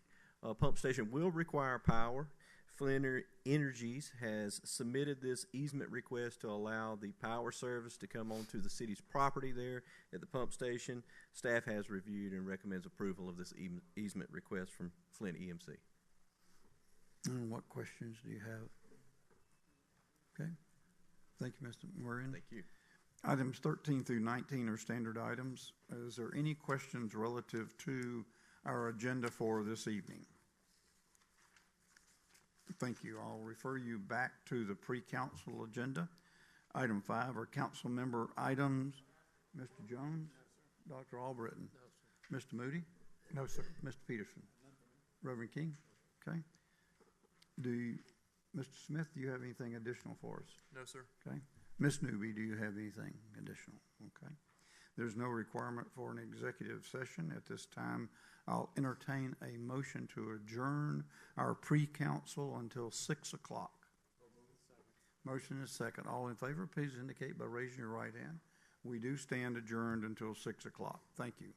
pump station will require power. Flint Energies has submitted this easement request to allow the power service to come onto the city's property there at the pump station. Staff has reviewed and recommends approval of this easement request from Flint EMC. And what questions do you have? Okay. Thank you, Mr. McMurray. Thank you. Items 13 through 19 are standard items. Is there any questions relative to our agenda for this evening? Thank you. I'll refer you back to the pre-council agenda. Item 5 are council member items. Mr. Jones? No, Dr. Albritton? No, sir. Mr. Moody? No, sir. Mr. Peterson? No, Reverend King? Okay. Mr. Smith, do you have anything additional for us? No, sir. Okay. Ms. Newby, do you have anything additional? Okay. There's no requirement for an executive session at this time. I'll entertain a motion to adjourn our pre-council until 6 o'clock. Motion is second. All in favor, please indicate by raising your right hand. We do stand adjourned until 6 o'clock. Thank you.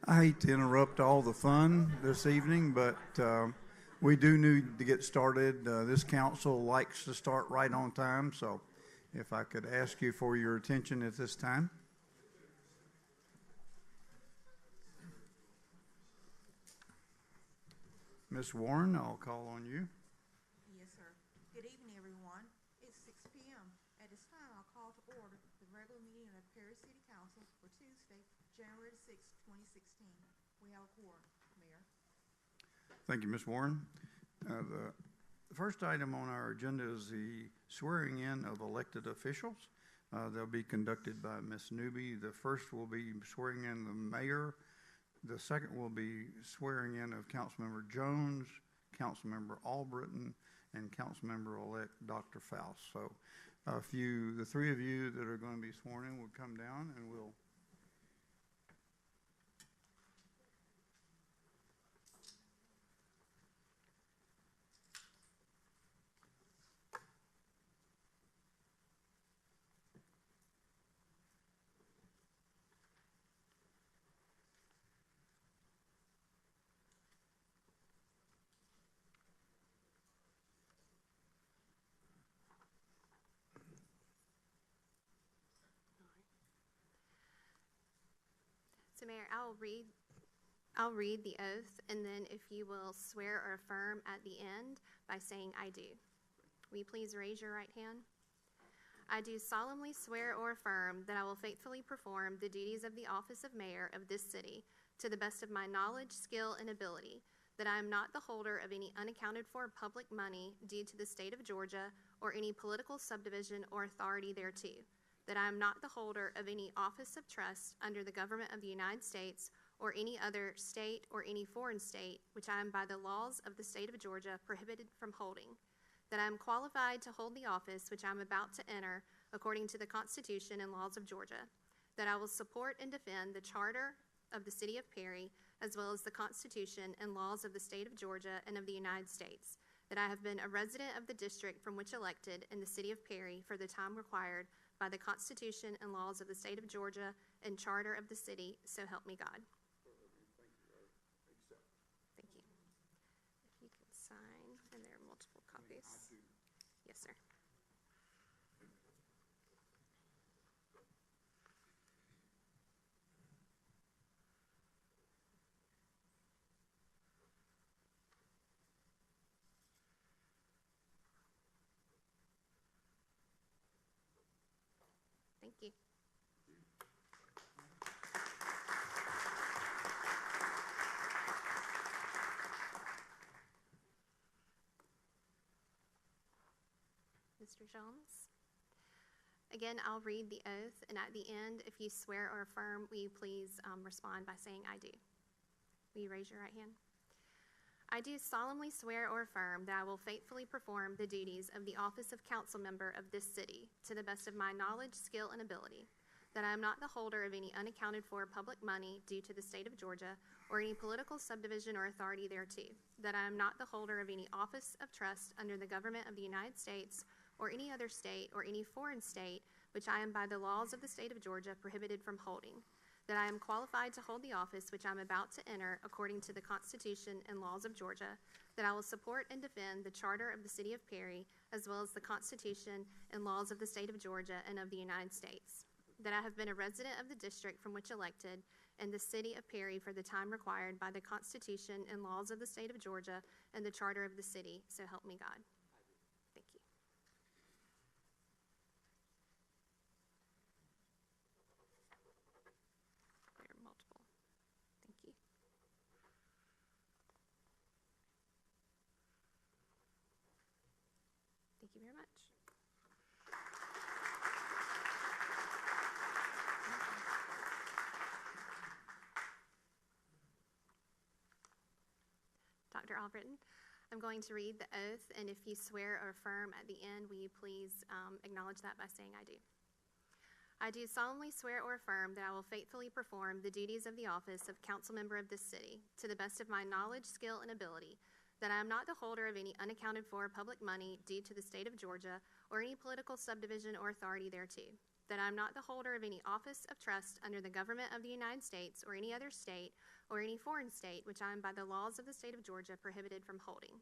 I hate to interrupt all the fun this evening, but we do need to get started. This council likes to start right on time, so if I could ask you for your attention at this time. Ms. Warren, I'll call on you. Yes, sir. Good evening, everyone. It's 6 p.m. At this time, I'll call to order the regular meeting of the Perry City Council for Tuesday, January 6, 2016. We have a quorum, Mayor. Thank you, Ms. Warren. The first item on our agenda is the swearing in of elected officials. They'll be conducted by Ms. Newby. The first will be swearing in the mayor. The second will be swearing in of Councilmember Jones, Councilmember Albritton, and Councilmember-elect Dr. Faust. So the three of you that are going to be sworn in will come down and we'll So, Mayor, I'll read the oath, and then if you will swear or affirm at the end by saying "I do." Will you please raise your right hand? I do solemnly swear or affirm that I will faithfully perform the duties of the office of mayor of this city to the best of my knowledge, skill, and ability, that I am not the holder of any unaccounted for public money due to the state of Georgia or any political subdivision or authority thereto, that I am not the holder of any office of trust under the government of the United States or any other state or any foreign state, which I am by the laws of the state of Georgia prohibited from holding, that I am qualified to hold the office which I am about to enter according to the Constitution and laws of Georgia, that I will support and defend the charter of the city of Perry, as well as the Constitution and laws of the state of Georgia and of the United States, that I have been a resident of the district from which elected in the city of Perry for the time required by the Constitution and laws of the state of Georgia and charter of the city, so help me God. Thank you. If you can sign, and there are multiple copies. Yes, sir. Thank you. Mr. Jones? Again, I'll read the oath, and at the end, if you swear or affirm, will you please respond by saying "I do"? Will you raise your right hand? I do solemnly swear or affirm that I will faithfully perform the duties of the office of council member of this city to the best of my knowledge, skill, and ability, that I am not the holder of any unaccounted for public money due to the state of Georgia or any political subdivision or authority thereto, that I am not the holder of any office of trust under the government of the United States or any other state or any foreign state, which I am by the laws of the state of Georgia prohibited from holding, that I am qualified to hold the office which I am about to enter according to the Constitution and laws of Georgia, that I will support and defend the charter of the city of Perry, as well as the Constitution and laws of the state of Georgia and of the United States, that I have been a resident of the district from which elected in the city of Perry for the time required by the Constitution and laws of the state of Georgia and the charter of the city, so help me God. Thank you. There are multiple. Thank you. Thank you very much. Dr. Albritton, I'm going to read the oath, and if you swear or affirm at the end, will you please acknowledge that by saying "I do"? I do solemnly swear or affirm that I will faithfully perform the duties of the office of council member of this city to the best of my knowledge, skill, and ability, that I am not the holder of any unaccounted for public money due to the state of Georgia or any political subdivision or authority thereto, that I am not the holder of any office of trust under the government of the United States or any other state or any foreign state which I am by the laws of the state of Georgia prohibited from holding,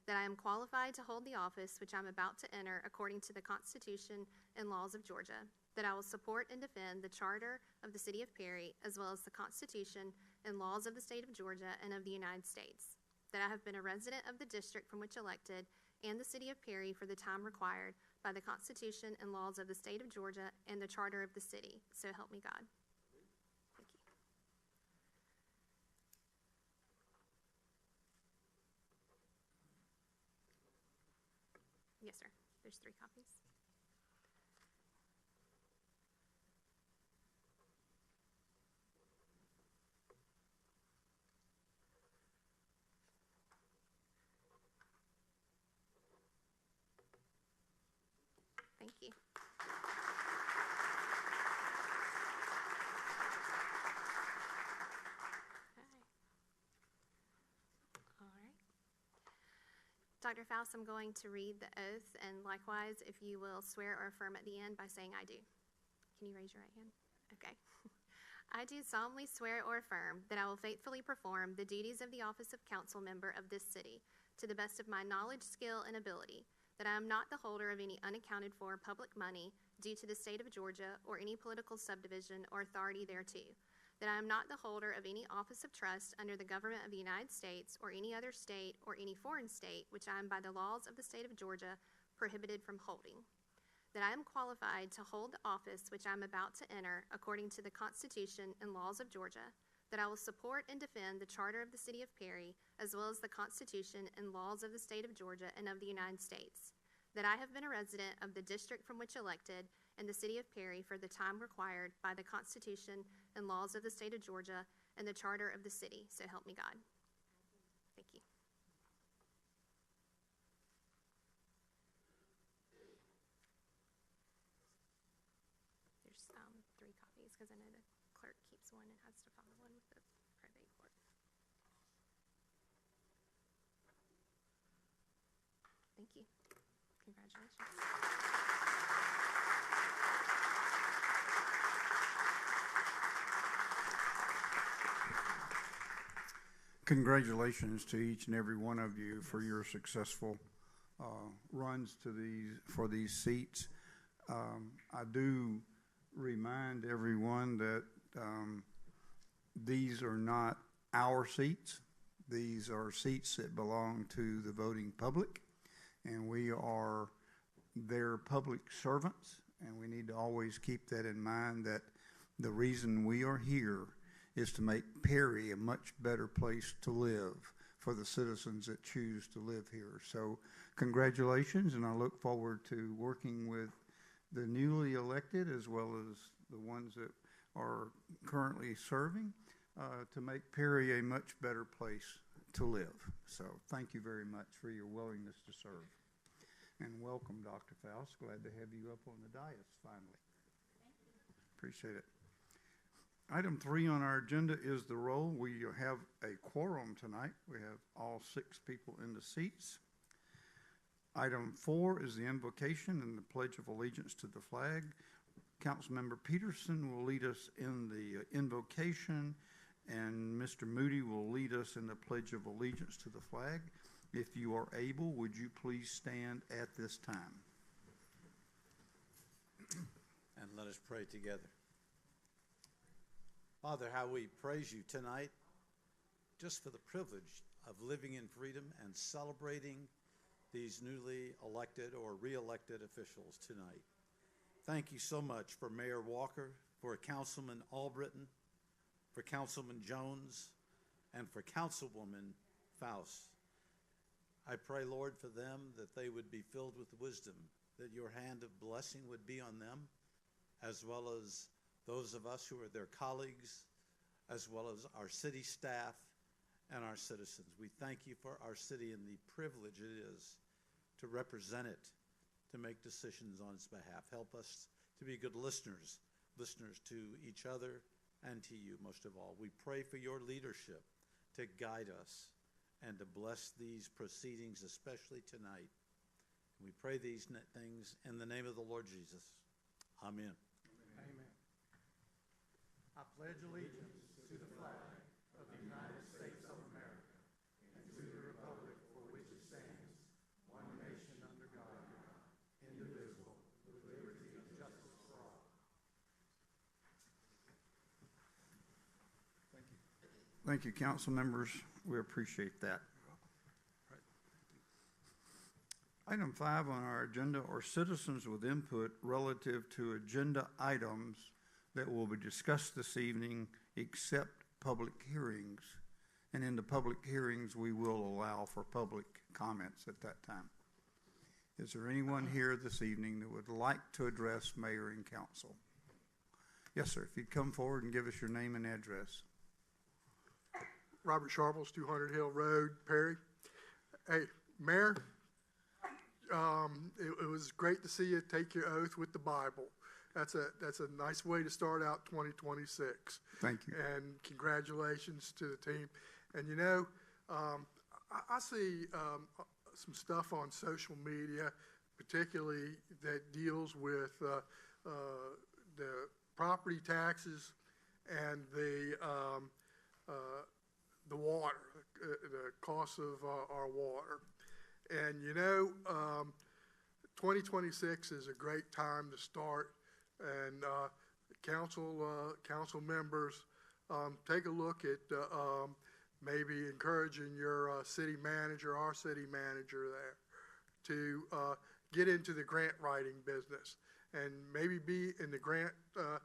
that I am qualified to hold the office which I am about to enter according to the Constitution and laws of Georgia, that I will support and defend the Charter of the City of Perry as well as the Constitution and laws of the state of Georgia and of the United States, that I have been a resident of the district from which elected and the City of Perry for the time required by the Constitution and laws of the state of Georgia and the Charter of the city. So help me God. Thank you. Yes, sir. There's 3 copies. Thank you. All right. Dr. Faust, I'm going to read the oath, and likewise, if you will swear or affirm at the end by saying I do. Can you raise your right hand? Okay. I do solemnly swear or affirm that I will faithfully perform the duties of the office of council member of this city to the best of my knowledge, skill, and ability, that I am not the holder of any unaccounted for public money due to the state of Georgia or any political subdivision or authority thereto, that I am not the holder of any office of trust under the government of the United States or any other state or any foreign state which I am by the laws of the state of Georgia prohibited from holding, that I am qualified to hold the office which I am about to enter according to the Constitution and laws of Georgia, that I will support and defend the Charter of the City of Perry as well as the Constitution and laws of the state of Georgia and of the United States, that I have been a resident of the district from which elected and the City of Perry for the time required by the Constitution and laws of the state of Georgia and the Charter of the city. So help me God. Thank you. There's 3 copies because I know the clerk keeps one and has to file one with the probate court. Thank you. Congratulations. Congratulations to each and every one of you for your successful runs to for these seats. I do remind everyone that these are not our seats. These are seats that belong to the voting public, and we are their public servants, and we need to always keep that in mind, that the reason we are here is to make Perry a much better place to live for the citizens that choose to live here. So congratulations, and I look forward to working with the newly elected as well as the ones that are currently serving to make Perry a much better place to live. So thank you very much for your willingness to serve. And welcome, Dr. Faust. Glad to have you up on the dais finally. Thank you. Appreciate it. Item 3 on our agenda is the roll. We have a quorum tonight. We have all 6 people in the seats. Item 4 is the invocation and the Pledge of Allegiance to the flag. Councilmember Peterson will lead us in the invocation, and Mr. Moody will lead us in the Pledge of Allegiance to the flag. If you are able, would you please stand at this time? And let us pray together. Father, how we praise you tonight just for the privilege of living in freedom and celebrating these newly elected or re-elected officials tonight. Thank you so much for Mayor Walker, for Councilman Albritton, for Councilman Jones, and for Councilwoman Faust. I pray, Lord, for them that they would be filled with wisdom, that your hand of blessing would be on them, as well as those of us who are their colleagues, as well as our city staff and our citizens. We thank you for our city and the privilege it is to represent it, to make decisions on its behalf. Help us to be good listeners to each other and to you most of all. We pray for your leadership to guide us and to bless these proceedings, especially tonight. We pray these things in the name of the Lord Jesus. Amen. I pledge allegiance to the flag of the United States of America and to the republic for which it stands, one nation under God, indivisible, with liberty and justice for all. Thank you, council members. We appreciate that. Item 5 on our agenda are citizens with input relative to agenda items that will be discussed this evening, except public hearings. And in the public hearings, we will allow for public comments at that time. Is there anyone here this evening that would like to address mayor and council? Yes, sir. If you'd come forward and give us your name and address. Robert Sharples, 200 Hill Road, Perry. Hey, Mayor, it was great to see you take your oath with the Bible. That's a nice way to start out 2026. Thank you. And congratulations to the team. And you know, I see some stuff on social media, particularly that deals with the property taxes and the water, the cost of our water. And you know, 2026 is a great time to start. And council members, take a look at maybe encouraging your city manager, our city manager there, to get into the grant writing business and maybe be in the grant, the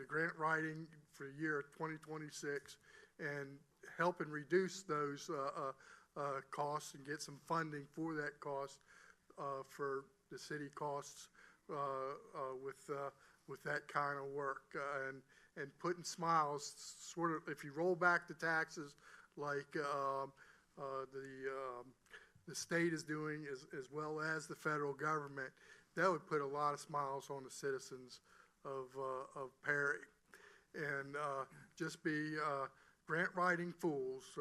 grant writing for the year 2026 and helping reduce those costs and get some funding for that cost for the city costs with that kind of work and putting smiles. Sort of, if you roll back the taxes like the state is doing as well as the federal government, that would put a lot of smiles on the citizens of Perry. And just be grant writing fools,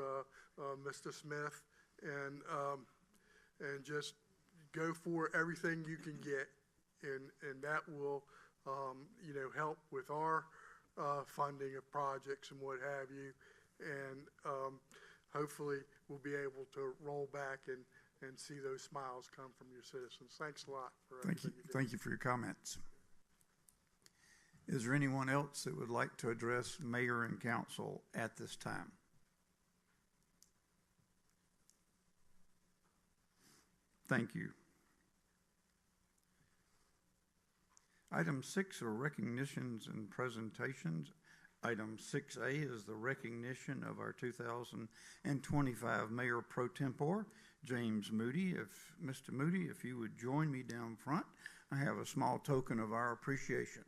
Mr. Smith, and just go for everything you can get, and that will help with our funding of projects and what have you, and hopefully we'll be able to roll back and see those smiles come from your citizens. Thanks a lot for everything you do. Thank you for your comments. Is there anyone else that would like to address mayor and council at this time? Thank you. Item 6 are recognitions and presentations. Item 6A is the recognition of our 2025 Mayor Pro Tempore, James Moody. Mr. Moody, if you would join me down front, I have a small token of our appreciation.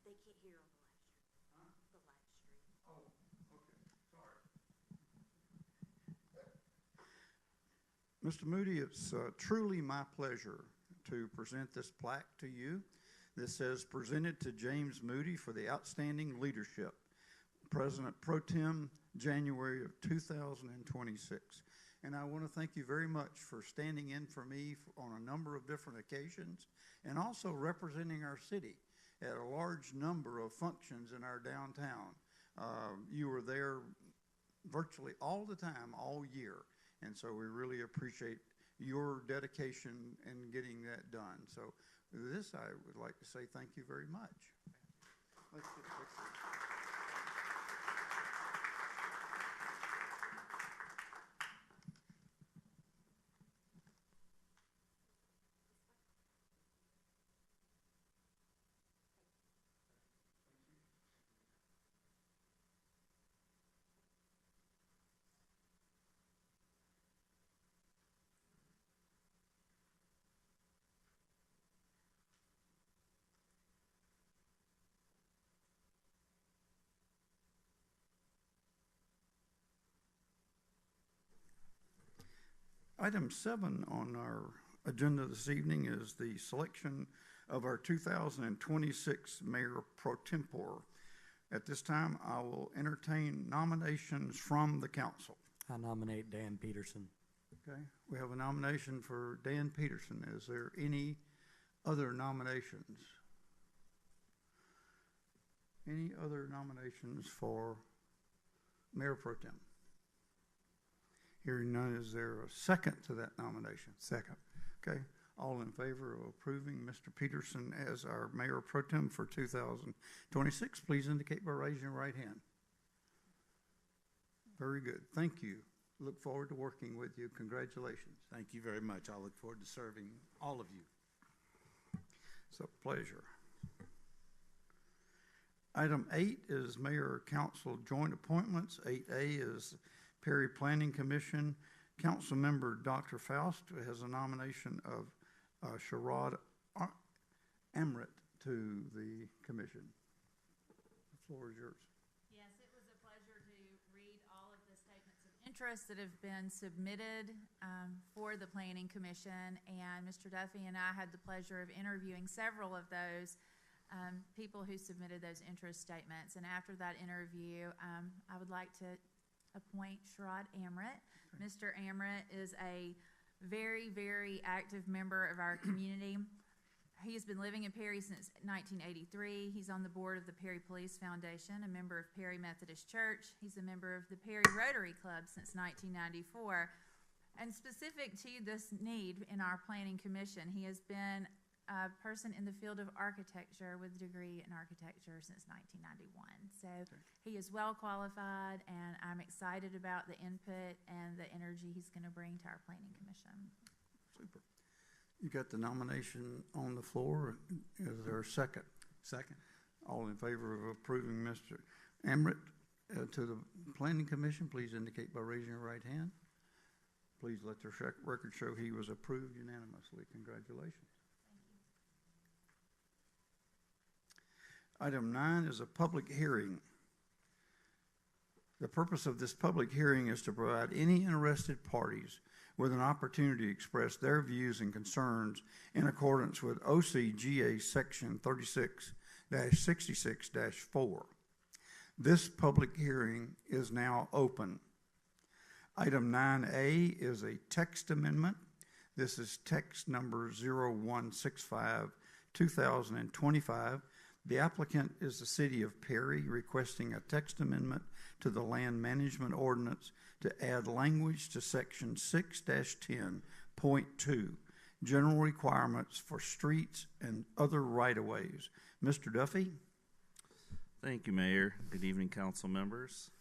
They can't hear on the live stream. Oh, okay, sorry. Mr. Moody, it's truly my pleasure to present this plaque to you. This says, presented to James Moody for the outstanding leadership. President Pro Tem, January of 2026. And I want to thank you very much for standing in for me on a number of different occasions and also representing our city at a large number of functions in our downtown. You were there virtually all the time, all year. And so we really appreciate your dedication in getting that done. So with this, I would like to say thank you very much. Let's get a picture. Item 7 on our agenda this evening is the selection of our 2026 Mayor Pro Tempore. At this time, I will entertain nominations from the council. I nominate Dan Peterson. Okay, we have a nomination for Dan Peterson. Is there any other nominations? Any other nominations for Mayor Pro Tem? Hearing none, is there a second to that nomination? Second. Okay, all in favor of approving Mr. Peterson as our Mayor Pro Tem for 2026, please indicate by raising your right hand. Very good, thank you. Look forward to working with you. Congratulations. Thank you very much. I look forward to serving all of you. It's a pleasure. Item 8 is Mayor Council Joint Appointments. 8A is Perry Planning Commission. Council Member Dr. Faust has a nomination of Sherrod Amrit to the commission. The floor is yours. Yes, it was a pleasure to read all of the statements of interest that have been submitted for the Planning Commission, and Mr. Duffy and I had the pleasure of interviewing several of those people who submitted those interest statements. And after that interview, I would like to appoint Sherrod Amrit. Mr. Amrit is a very, very active member of our community. He has been living in Perry since 1983. He's on the board of the Perry Police Foundation, a member of Perry Methodist Church. He's a member of the Perry Rotary Club since 1994. And specific to this need in our Planning Commission, he has been a person in the field of architecture with a degree in architecture since 1991. So he is well qualified, and I'm excited about the input and the energy he's going to bring to our Planning Commission. Super. You got the nomination on the floor. Is there a second? Second. All in favor of approving Mr. Amrit to the Planning Commission, please indicate by raising your right hand. Please let the record show he was approved unanimously. Congratulations. Item 9 is a public hearing. The purpose of this public hearing is to provide any interested parties with an opportunity to express their views and concerns in accordance with OCGA Section 36-66-4. This public hearing is now open. Item 9A is a text amendment. This is text number 0165-2025. The applicant is the City of Perry, requesting a text amendment to the Land Management Ordinance to add language to Section 6-10.2, General Requirements for Streets and Other Right-of-Ways. Mr. Duffy? Thank you, Mayor. Good evening, council members.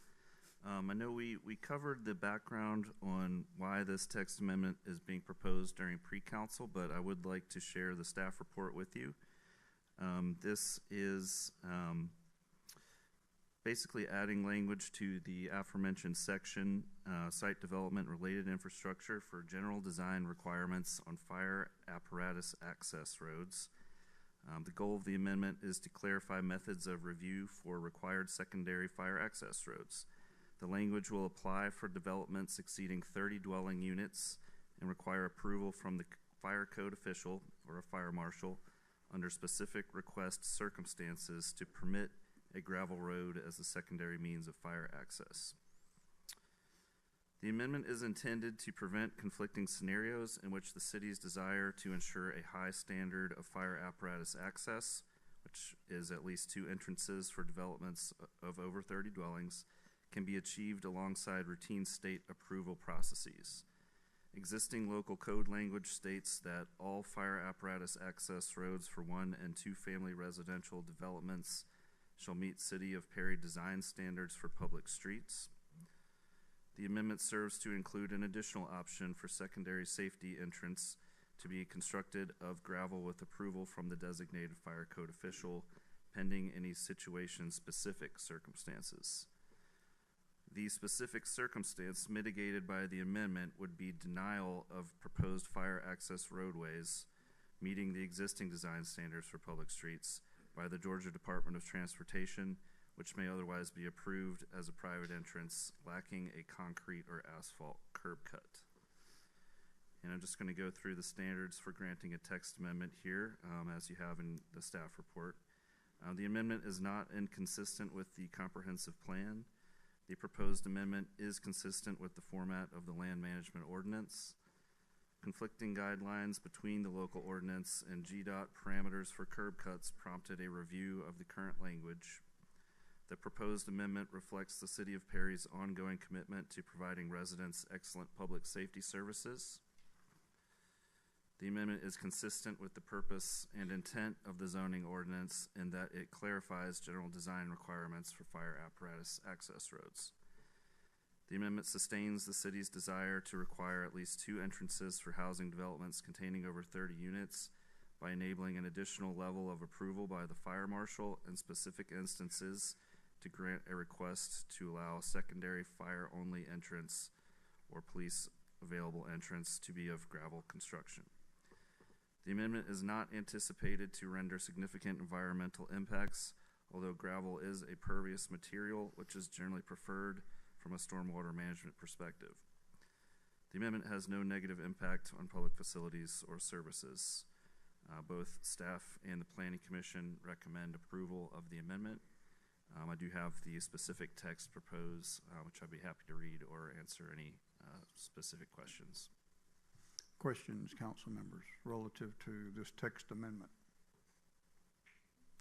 I know we covered the background on why this text amendment is being proposed during pre-council, but I would like to share the staff report with you. This is basically adding language to the aforementioned section, site development related infrastructure for general design requirements on fire apparatus access roads. The goal of the amendment is to clarify methods of review for required secondary fire access roads. The language will apply for developments exceeding 30 dwelling units and require approval from the fire code official or a fire marshal under specific request circumstances to permit a gravel road as a secondary means of fire access. The amendment is intended to prevent conflicting scenarios in which the city's desire to ensure a high standard of fire apparatus access, which is at least 2 entrances for developments of over 30 dwellings, can be achieved alongside routine state approval processes. Existing local code language states that all fire apparatus access roads for 1 and 2 family residential developments shall meet City of Perry design standards for public streets. The amendment serves to include an additional option for secondary safety entrance to be constructed of gravel with approval from the designated fire code official, pending any situation-specific circumstances. The specific circumstance mitigated by the amendment would be denial of proposed fire access roadways meeting the existing design standards for public streets by the Georgia Department of Transportation, which may otherwise be approved as a private entrance lacking a concrete or asphalt curb cut. And I'm just going to go through the standards for granting a text amendment here, as you have in the staff report. The amendment is not inconsistent with the comprehensive plan. The proposed amendment is consistent with the format of the land management ordinance. Conflicting guidelines between the local ordinance and GDOT parameters for curb cuts prompted a review of the current language. The proposed amendment reflects the City of Perry's ongoing commitment to providing residents excellent public safety services. The amendment is consistent with the purpose and intent of the zoning ordinance in that it clarifies general design requirements for fire apparatus access roads. The amendment sustains the city's desire to require at least 2 entrances for housing developments containing over 30 units by enabling an additional level of approval by the fire marshal in specific instances to grant a request to allow secondary fire-only entrance or police available entrance to be of gravel construction. The amendment is not anticipated to render significant environmental impacts, although gravel is a pervious material which is generally preferred from a stormwater management perspective. The amendment has no negative impact on public facilities or services. Both staff and the Planning Commission recommend approval of the amendment. I do have the specific text proposed, which I'd be happy to read or answer any specific questions. Questions, council members, relative to this text amendment?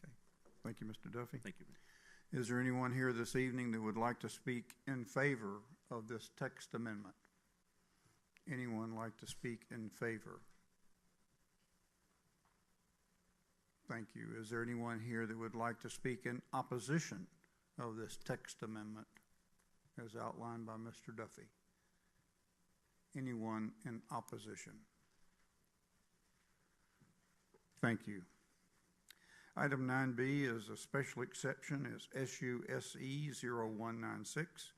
Okay. Thank you, Mr. Duffy. Thank you. Is there anyone here this evening that would like to speak in favor of this text amendment? Anyone like to speak in favor? Thank you. Is there anyone here that would like to speak in opposition of this text amendment as outlined by Mr. Duffy? Anyone in opposition? Thank you. Item 9B is a special exception, is SUSE 0196,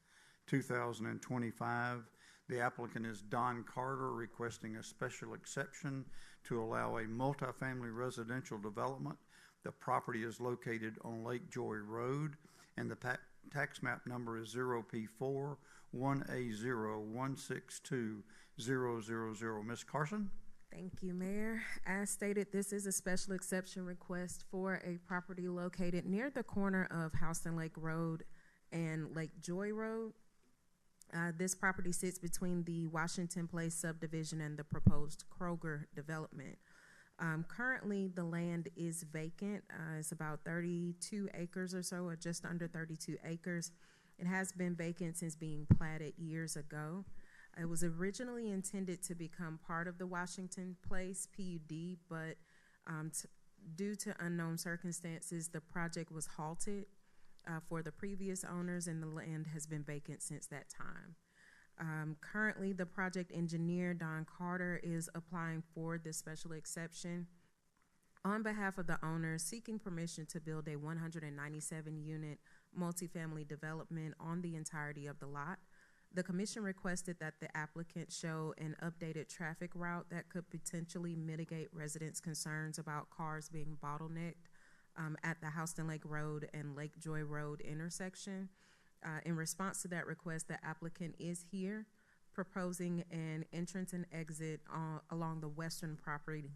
2025. The applicant is Don Carter, requesting a special exception to allow a multifamily residential development. The property is located on Lake Joy Road, and the tax map number is 0P4 1A016200. Ms. Carson? Thank you, Mayor. As stated, this is a special exception request for a property located near the corner of Houston Lake Road and Lake Joy Road. This property sits between the Washington Place subdivision and the proposed Kroger development. Currently, the land is vacant. It's about 32 acres or so, or just under 32 acres. It has been vacant since being platted years ago. It was originally intended to become part of the Washington Place PUD, but due to unknown circumstances, the project was halted for the previous owners, and the land has been vacant since that time. Currently, the project engineer, Don Carter, is applying for this special exception on behalf of the owners, seeking permission to build a 197-unit multifamily development on the entirety of the lot. The commission requested that the applicant show an updated traffic route that could potentially mitigate residents' concerns about cars being bottlenecked at the Houston Lake Road and Lake Joy Road intersection. In response to that request, the applicant is here proposing an entrance and exit along the western property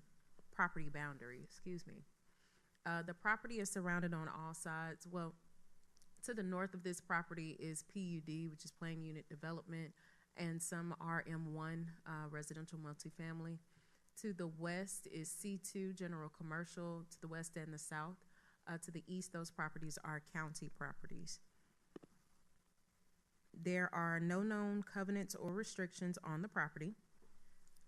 boundary. The property is surrounded on all sides. Well, to the north of this property is PUD, which is Planned Unit Development, and some RM1 residential multifamily. To the west is C2 General Commercial, to the west and the south. To the east, those properties are county properties. There are no known covenants or restrictions on the property.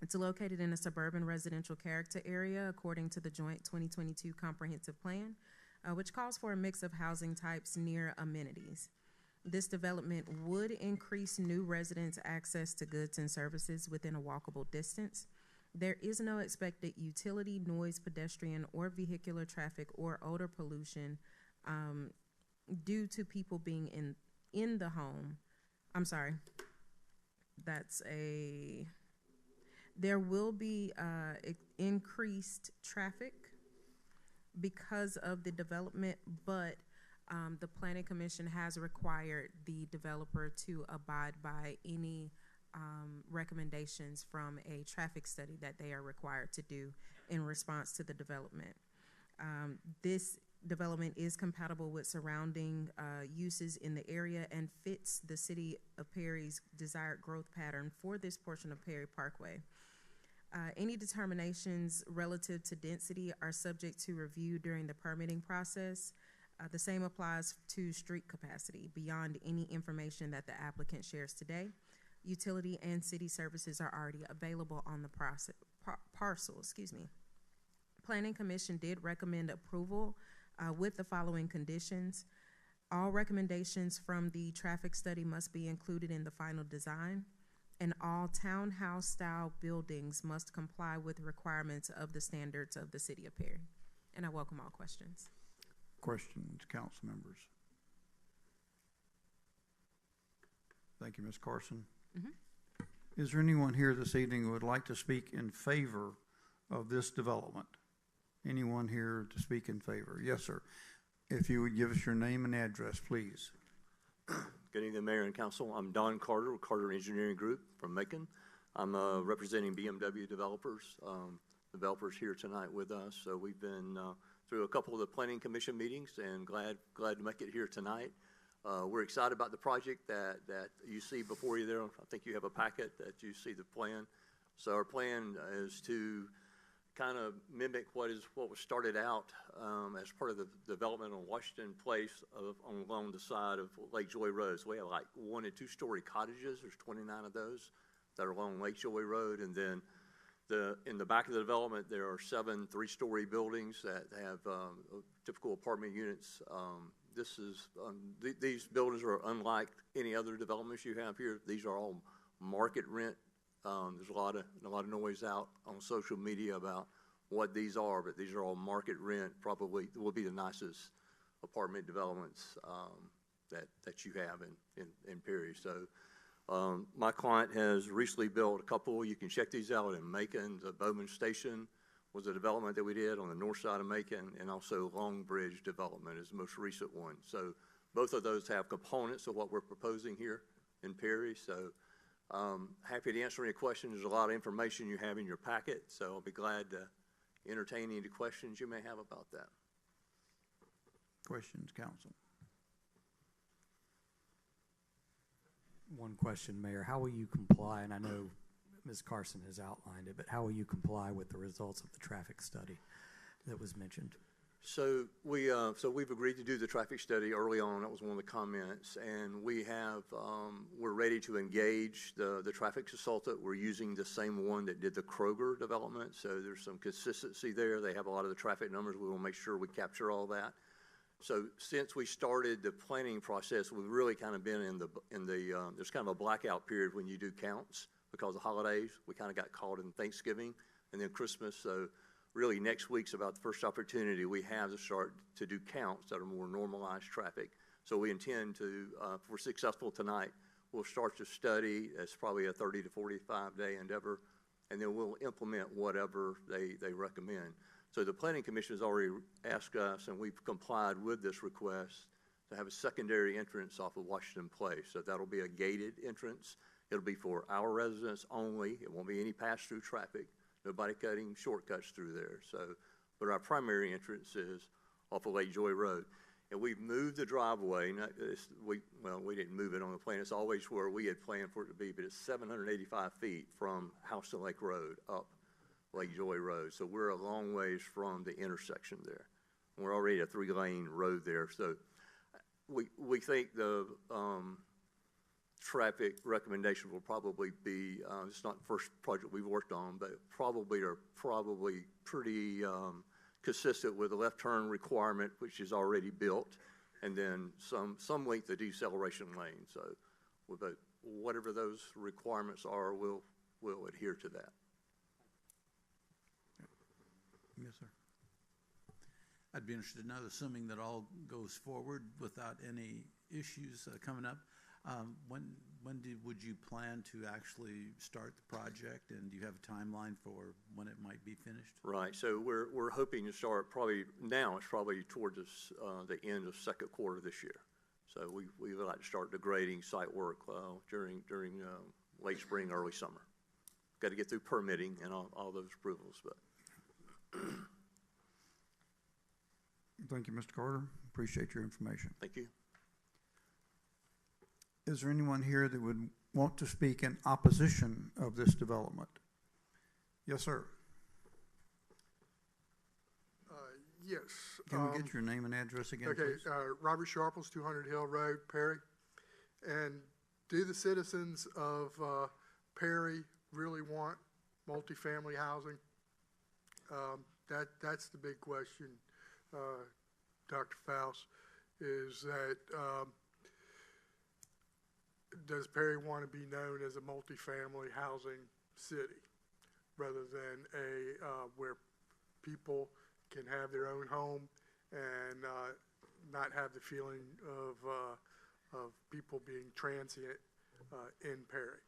It's located in a suburban residential character area according to the joint 2022 comprehensive plan, which calls for a mix of housing types near amenities. This development would increase new residents' access to goods and services within a walkable distance. There is no expected utility, noise, pedestrian, or vehicular traffic or odor pollution due to people being in the home. I'm sorry. There will be increased traffic because of the development, but the Planning Commission has required the developer to abide by any recommendations from a traffic study that they are required to do in response to the development. This development is compatible with surrounding uses in the area and fits the City of Perry's desired growth pattern for this portion of Perry Parkway. Any determinations relative to density are subject to review during the permitting process. The same applies to street capacity beyond any information that the applicant shares today. Utility and city services are already available on the parcel. Planning Commission did recommend approval with the following conditions. All recommendations from the traffic study must be included in the final design, and all townhouse-style buildings must comply with requirements of the standards of the City of Perry. And I welcome all questions. Questions, council members? Thank you, Ms. Carson. Is there anyone here this evening who would like to speak in favor of this development? Anyone here to speak in favor? Yes, sir. If you would give us your name and address, please. Good evening, Mayor and Council. I'm Don Carter with Carter Engineering Group from Macon. I'm representing BMW developers. Developers here tonight with us. So we've been through a couple of the Planning Commission meetings and glad to make it here tonight. We're excited about the project that you see before you there. I think you have a packet that you see the plan. So our plan is to kind of mimic what was started out as part of the development on Washington Place along the side of Lake Joy Road. So we have like 1- and 2-story cottages. There's 29 of those that are along Lake Joy Road, and then in the back of the development there are 7 3-story buildings that have typical apartment units. These buildings are unlike any other developments you have here. These are all market rent. There's a lot of noise out on social media about what these are, but these are all market rent. Probably will be the nicest apartment developments that you have in Perry. So my client has recently built a couple. You can check these out in Macon. The Bowman Station was a development that we did on the north side of Macon, and also Long Bridge development is the most recent one. So both of those have components of what we're proposing here in Perry. So happy to answer any questions. There's a lot of information you have in your packet, so I'll be glad to entertain any questions you may have about that. Questions, council? One question, Mayor. How will you comply, and I know Ms. Carson has outlined it, but how will you comply with the results of the traffic study that was mentioned? So we've agreed to do the traffic study early on. That was one of the comments, and we're ready to engage the traffic consultant. We're using the same one that did the Kroger development, so there's some consistency there. They have a lot of the traffic numbers. We will make sure we capture all that. So since we started the planning process, we've really kind of been in the there's kind of a blackout period when you do counts because of holidays. We kind of got caught in Thanksgiving and then Christmas. So really next week's about the first opportunity we have to start to do counts that are more normalized traffic. So we intend to, if we're successful tonight, we'll start to study. It's probably a 30 to 45 day endeavor, and then we'll implement whatever they recommend. So the Planning Commission has already asked us, and we've complied with this request, to have a secondary entrance off of Washington Place. So that'll be a gated entrance. It'll be for our residents only. It won't be any pass-through traffic. Nobody cutting shortcuts through there. So, but our primary entrance is off of Lake Joy Road. And we've moved the driveway. We didn't move it on the plan. It's always where we had planned for it to be, but it's 785 feet from House to Lake Road up Lake Joy Road. So we're a long ways from the intersection there. We're already a 3-lane road there. So we think the traffic recommendation will probably be, it's not the first project we've worked on, but probably pretty consistent with the left turn requirement, which is already built, and then some length of deceleration lane. So whatever those requirements are, we'll adhere to that. Yes, sir. I'd be interested to know, assuming that all goes forward without any issues coming up, when would you plan to actually start the project, and do you have a timeline for when it might be finished? Right. So we're hoping to start probably now. It's probably towards the end of second quarter this year. So we would like to start the grading site work during late spring, early summer. Got to get through permitting and all those approvals, but. Thank you, Mr. Carter. Appreciate your information. Thank you. Is there anyone here that would want to speak in opposition of this development? Yes, sir. Yes. Can we get your name and address again, Okay, please? Robert Sharples, 200 Hill Road, Perry. And do the citizens of Perry really want multifamily housing? That's the big question, Dr. Faust, is that does Perry want to be known as a multifamily housing city rather than a where people can have their own home and not have the feeling of people being transient in Perry?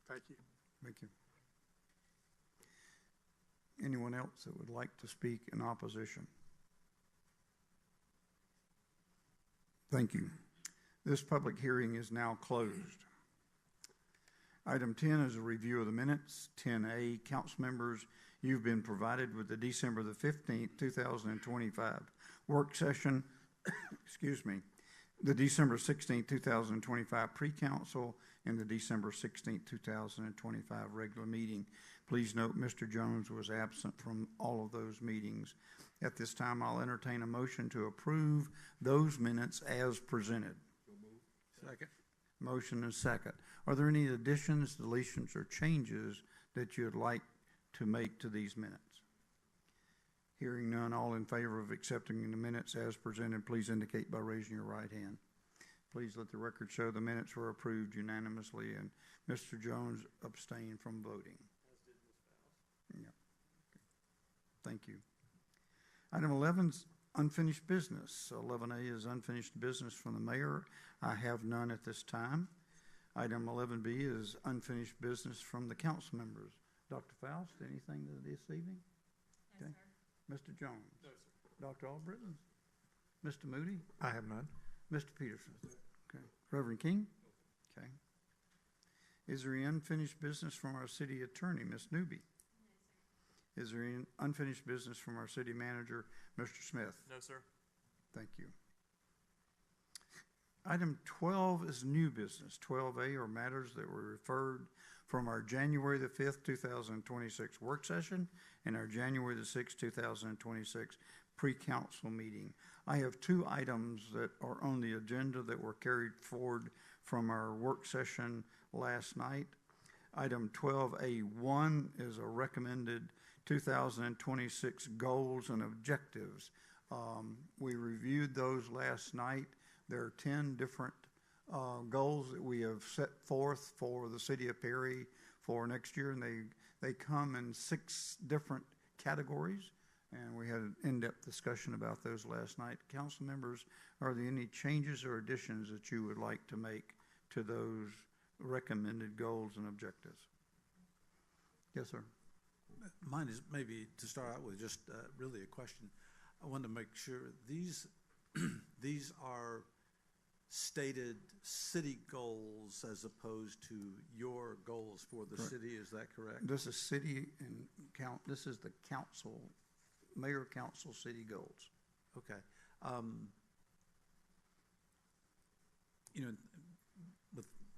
Thank you. Thank you. Anyone else that would like to speak in opposition? Thank you. This public hearing is now closed. Item 10 is a review of the minutes. 10A, council members, you've been provided with the December the 15th, 2025 work session, excuse me, the December 16th, 2025 pre-council, and the December 16th, 2025 regular meeting. Please note Mr. Jones was absent from all of those meetings. At this time, I'll entertain a motion to approve those minutes as presented. Second. Motion and second. Are there any additions, deletions, or changes that you'd like to make to these minutes? Hearing none, all in favor of accepting the minutes as presented, please indicate by raising your right hand. Please let the record show the minutes were approved unanimously and Mr. Jones abstained from voting. Yeah. Thank you. Item 11 is unfinished business. 11A is unfinished business from the mayor. I have none at this time. Item 11B is unfinished business from the council members. Dr. Faust, anything this evening? No, Okay. sir. Mr. Jones? No, sir. Dr. Albritton? Mr. Moody? I have none. Mr. Peterson? Okay. Reverend King? Okay. Is there any unfinished business from our city attorney, Ms. Newby? Is there any unfinished business from our city manager, Mr. Smith? No, sir. Thank you. Item 12 is new business. 12A are matters that were referred from our January the 5th, 2026 work session and our January the 6th, 2026 pre-council meeting. I have two items that are on the agenda that were carried forward from our work session last night. Item 12A1 is a recommended 2026 goals and objectives. We reviewed those last night. There are 10 different goals that we have set forth for the city of Perry for next year, and they come in 6 different categories, and we had an in-depth discussion about those last night. Council members, are there any changes or additions that you would like to make to those recommended goals and objectives? Yes, sir. Mine is maybe to start out with just really a question. I want to make sure these are stated city goals as opposed to your goals for the Correct. city. Is that correct? This is city and this is the council, mayor council city goals. Okay. You know,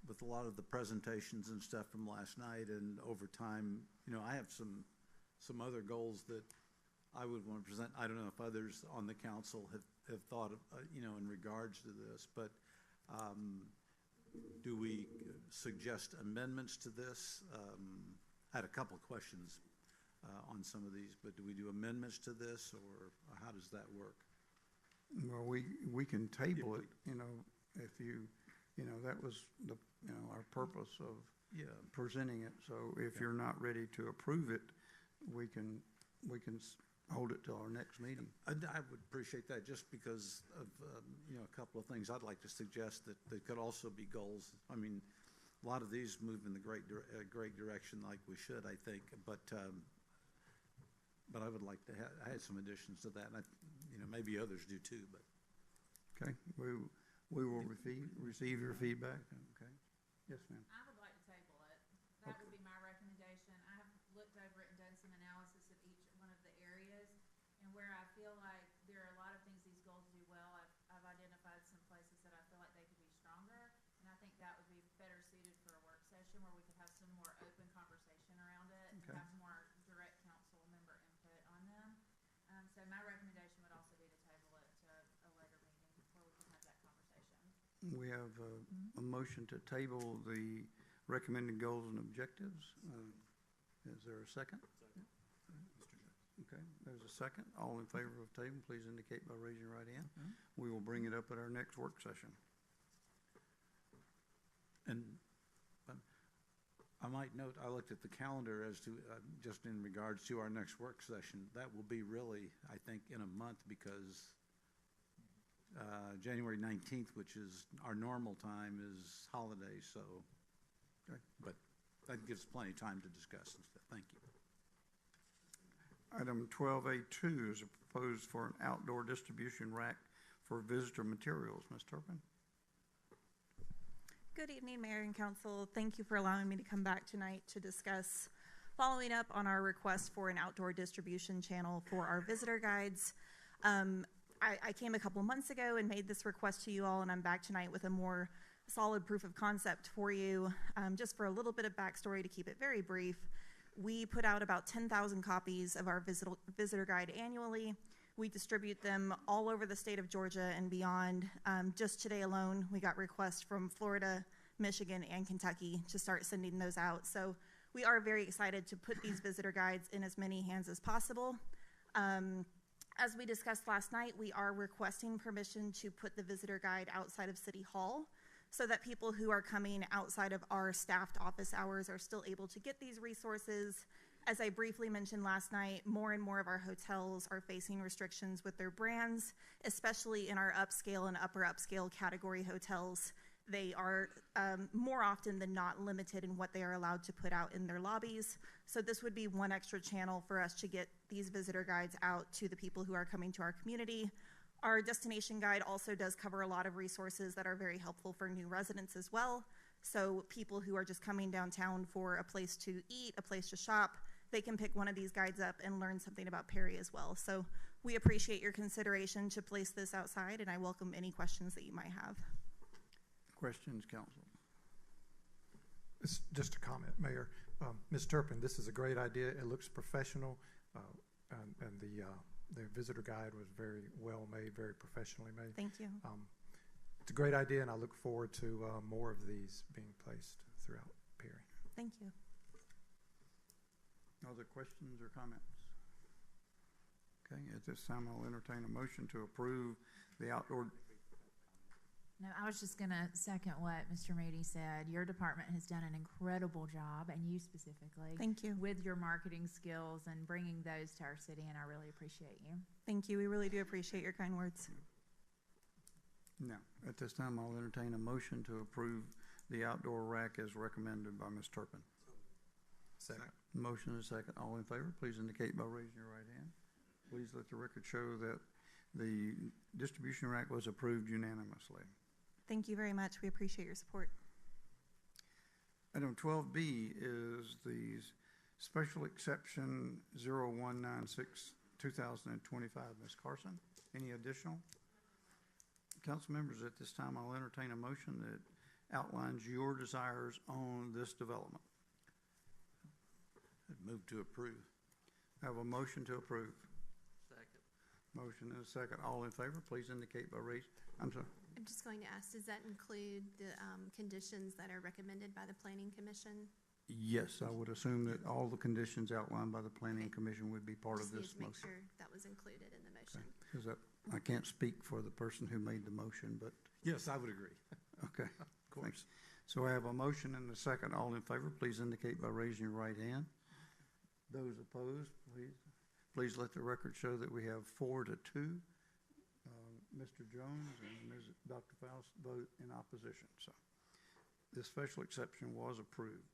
with a lot of the presentations and stuff from last night and over time, you know, I have some other goals that I would want to present. I don't know if others on the council have thought of, you know, in regards to this, but do we suggest amendments to this? I had a couple of questions on some of these, but do we do amendments to this, or how does that work? Well, we can table it, you know, if you know, that was the, you know, our purpose of presenting it. So if you're not ready to approve it, we can hold it till our next meeting. I would appreciate that, just because of, you know, a couple of things I'd like to suggest that could also be goals. I mean, a lot of these move in the great direction like we should, I think, but I would like to add some additions to that, and you know, maybe others do too, but. Okay, we will receive your feedback. Okay. Yes, ma'am. I would like to table it. where I feel like there are a lot of things these goals do well, I've identified some places that I feel like they could be stronger, and I think that would be better suited for a work session where we could have some more open conversation around it and Okay. have more direct council member input on them. So my recommendation would also be to table it to a later meeting where we can have that conversation. We have a motion to table the recommended goals and objectives. Is there a second? Okay, there's a second. All in favor of table, please indicate by raising your right hand. We will bring it up at our next work session. And I might note, I looked at the calendar as to, just in regards to our next work session, that will be really, I think, in a month because January 19th, which is our normal time, is holiday, so, but that gives plenty of time to discuss and stuff. Thank you. Item 12A2 is proposed for an outdoor distribution rack for visitor materials. Ms. Turpin? Good evening, Mayor and Council. Thank you for allowing me to come back tonight to discuss following up on our request for an outdoor distribution channel for our visitor guides. I came a couple months ago and made this request to you all, and I'm back tonight with a more solid proof of concept for you. Just for a little bit of backstory to keep it very brief, we put out about 10,000 copies of our visitor guide annually. We distribute them all over the state of Georgia and beyond. Just today alone, we got requests from Florida, Michigan, and Kentucky to start sending those out. So we are very excited to put these visitor guides in as many hands as possible. As we discussed last night, we are requesting permission to put the visitor guide outside of City Hall so that people who are coming outside of our staffed office hours are still able to get these resources. As I briefly mentioned last night, more and more of our hotels are facing restrictions with their brands, especially in our upscale and upper upscale category hotels. They are more often than not limited in what they are allowed to put out in their lobbies. So this would be one extra channel for us to get these visitor guides out to the people who are coming to our community. Our destination guide also does cover a lot of resources that are very helpful for new residents as well. So people who are just coming downtown for a place to eat, a place to shop, they can pick one of these guides up and learn something about Perry as well. So we appreciate your consideration to place this outside, and I welcome any questions that you might have. Questions, council? It's just a comment, Mayor. Ms. Turpin, this is a great idea. It looks professional, and the visitor guide was very well made, very professionally made. Thank you. It's a great idea, and I look forward to more of these being placed throughout Perry. Thank you. Other questions or comments? Okay, at this time, I'll entertain a motion to approve the outdoor. No, I was just going to second what Mr. Moody said. Your department has done an incredible job, and you specifically. Thank you. With your marketing skills and bringing those to our city, and I really appreciate you. Thank you. We really do appreciate your kind words. No, at this time, I'll entertain a motion to approve the outdoor rack as recommended by Ms. Turpin. Second. Motion is second. All in favor, please indicate by raising your right hand. Please let the record show that the distribution rack was approved unanimously. Thank you very much. We appreciate your support. Item 12B is the special exception 0196 2025. Ms. Carson, any additional? Council members, at this time, I'll entertain a motion that outlines your desires on this development. I'd move to approve. I have a motion to approve. Second. Motion and a second. All in favor, please indicate by raise. I'm sorry. I'm just going to ask, does that include the conditions that are recommended by the Planning Commission? Yes, I would assume that all the conditions outlined by the Planning Commission would be part of this Just need to make motion. sure that was included in the motion. Because I can't speak for the person who made the motion, but Yes, I would agree. okay. Thanks. So I have a motion and a second. All in favor, please indicate by raising your right hand. Those opposed, please let the record show that we have 4-2. Mr. Jones and Dr. Faust vote in opposition. So this special exception was approved.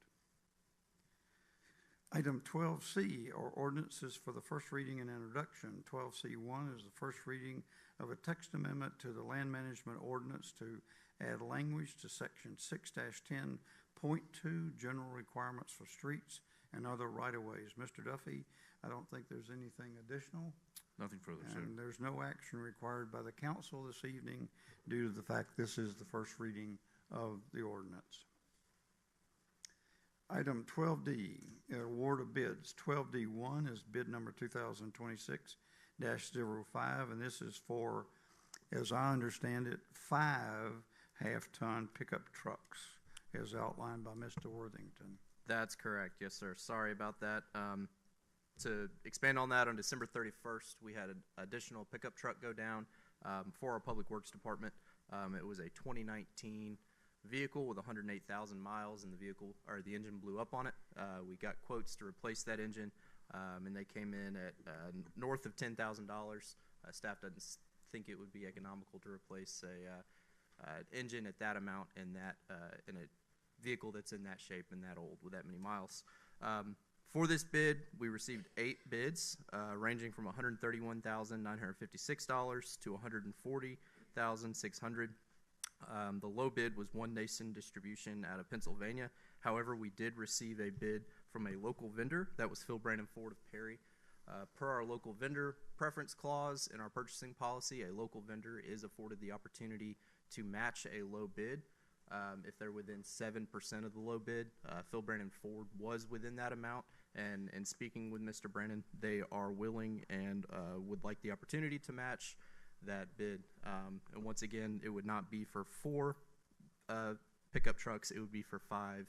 Item 12C are ordinances for the first reading and introduction. 12C1 is the first reading of a text amendment to the land management ordinance to add language to section 6-10.2, general requirements for streets and other right-of-ways. Mr. Duffy, I don't think there's anything additional. Nothing further, sir. And there's no action required by the council this evening due to the fact this is the first reading of the ordinance. Item 12D, award of bids. 12D1 is bid number 2026-05, and this is for, as I understand it, 5 half-ton pickup trucks, as outlined by Mr. Worthington. That's correct. Yes, sir. Sorry about that. To expand on that, on December 31st, we had an additional pickup truck go down for our Public Works Department. It was a 2019 vehicle with 108,000 miles, and the engine blew up on it. We got quotes to replace that engine, and they came in at north of $10,000. Staff doesn't think it would be economical to replace an engine at that amount in a vehicle that's in that shape and that old with that many miles. For this bid, we received 8 bids, ranging from $131,956 to $140,600. The low bid was One Nation Distribution out of Pennsylvania. However, we did receive a bid from a local vendor. That was Phil Brandon Ford of Perry. Per our local vendor preference clause in our purchasing policy, a local vendor is afforded the opportunity to match a low bid. If they're within 7% of the low bid, Phil Brandon Ford was within that amount. And speaking with Mr. Brandon, they are willing and would like the opportunity to match that bid. And once again, it would not be for 4 pickup trucks, it would be for 5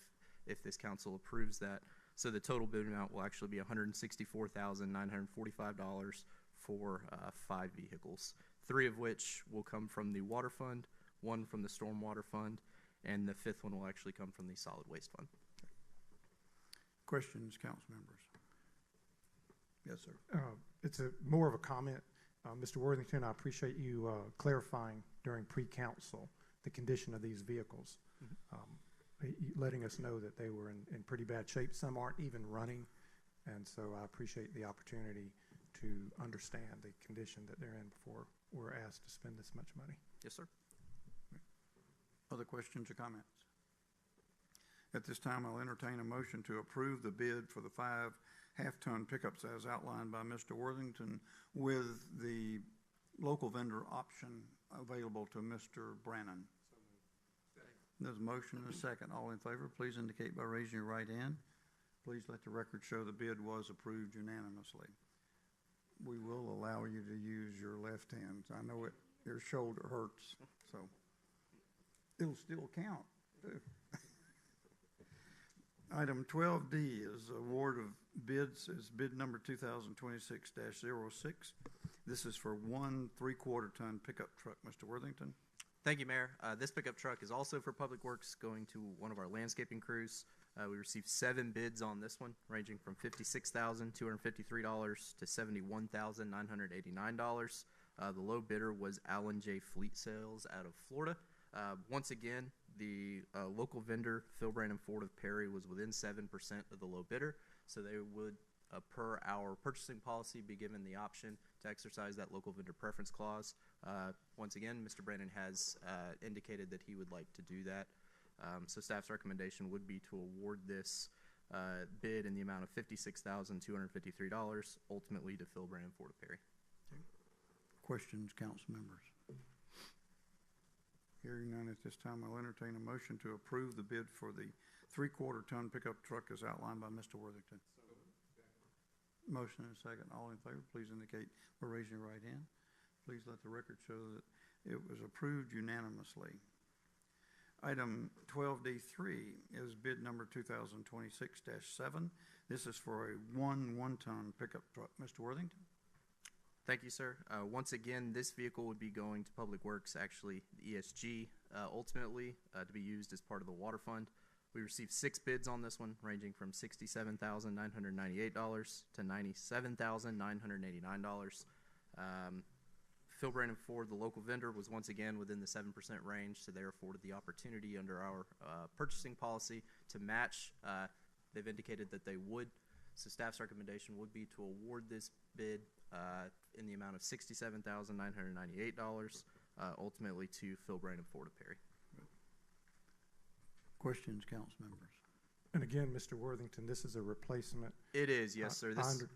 if this council approves that. So the total bid amount will actually be $164,945 for 5 vehicles, 3 of which will come from the water fund, 1 from the stormwater fund, and the 5th one will actually come from the solid waste fund. Questions, council members? Yes, sir. It's more of a comment. Mr. Worthington, I appreciate you clarifying during pre-council the condition of these vehicles, letting us know that they were in pretty bad shape. Some aren't even running, and so I appreciate the opportunity to understand the condition that they're in before we're asked to spend this much money. Yes, sir. Other questions or comments? At this time, I'll entertain a motion to approve the bid for the 5 half-ton pickups as outlined by Mr. Worthington, with the local vendor option available to Mr. Brannon. There's a motion and a second. All in favor, please indicate by raising your right hand. Please let the record show the bid was approved unanimously. We will allow you to use your left hand. I know your shoulder hurts, so it'll still count too. Item 12D is award of bids, is bid number 2026-06. This is for 1 3/4-ton pickup truck. Mr. Worthington. Thank you, Mayor. This pickup truck is also for Public Works, going to one of our landscaping crews. We received 7 bids on this one, ranging from $56,253 to $71,989. The low bidder was Allen J. Fleet Sales out of Florida. Once again, the local vendor, Phil Brandon Ford of Perry, was within 7% of the low bidder, so they would, per our purchasing policy, be given the option to exercise that local vendor preference clause. Once again, Mr. Brandon has indicated that he would like to do that. So staff's recommendation would be to award this bid in the amount of $56,253, ultimately to Phil Brandon Ford of Perry. Okay. Questions, council members? Hearing none at this time, I'll entertain a motion to approve the bid for the 3/4-ton pickup truck as outlined by Mr. Worthington. Motion and a second. All in favor, please indicate by raising your right hand. Please let the record show that it was approved unanimously. Item 12D3 is bid number 2026-7. This is for a 1 1-ton pickup truck. Mr. Worthington. Thank you, sir. Once again, this vehicle would be going to Public Works, actually the ESG, ultimately to be used as part of the water fund. We received 6 bids on this one, ranging from $67,998 to $97,989. Phil Brandon Ford, the local vendor, was once again within the 7% range, so they are afforded the opportunity under our purchasing policy to match. They've indicated that they would, so staff's recommendation would be to award this bid in the amount of $67,998, ultimately to Phil Brandon Ford of Perry. Questions, council members? And again, Mr. Worthington, this is a replacement. It is, yes, sir. I under-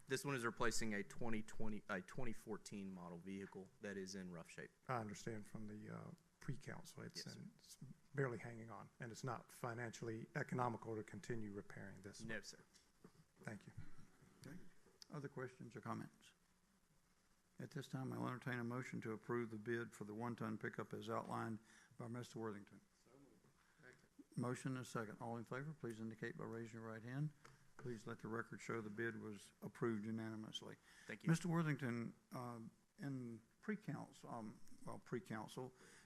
This one is replacing a 2014 model vehicle that is in rough shape. I understand from the pre-council, Yes, sir. it's barely hanging on, and it's not financially economical to continue repairing this. No, sir. Thank you. Okay. Other questions or comments? At this time, I'll entertain a motion to approve the bid for the one-ton pickup as outlined by Mr. Worthington. Motion and a second. All in favor, please indicate by raising your right hand. Please let the record show the bid was approved unanimously. Thank you. Mr. Worthington, in pre-council,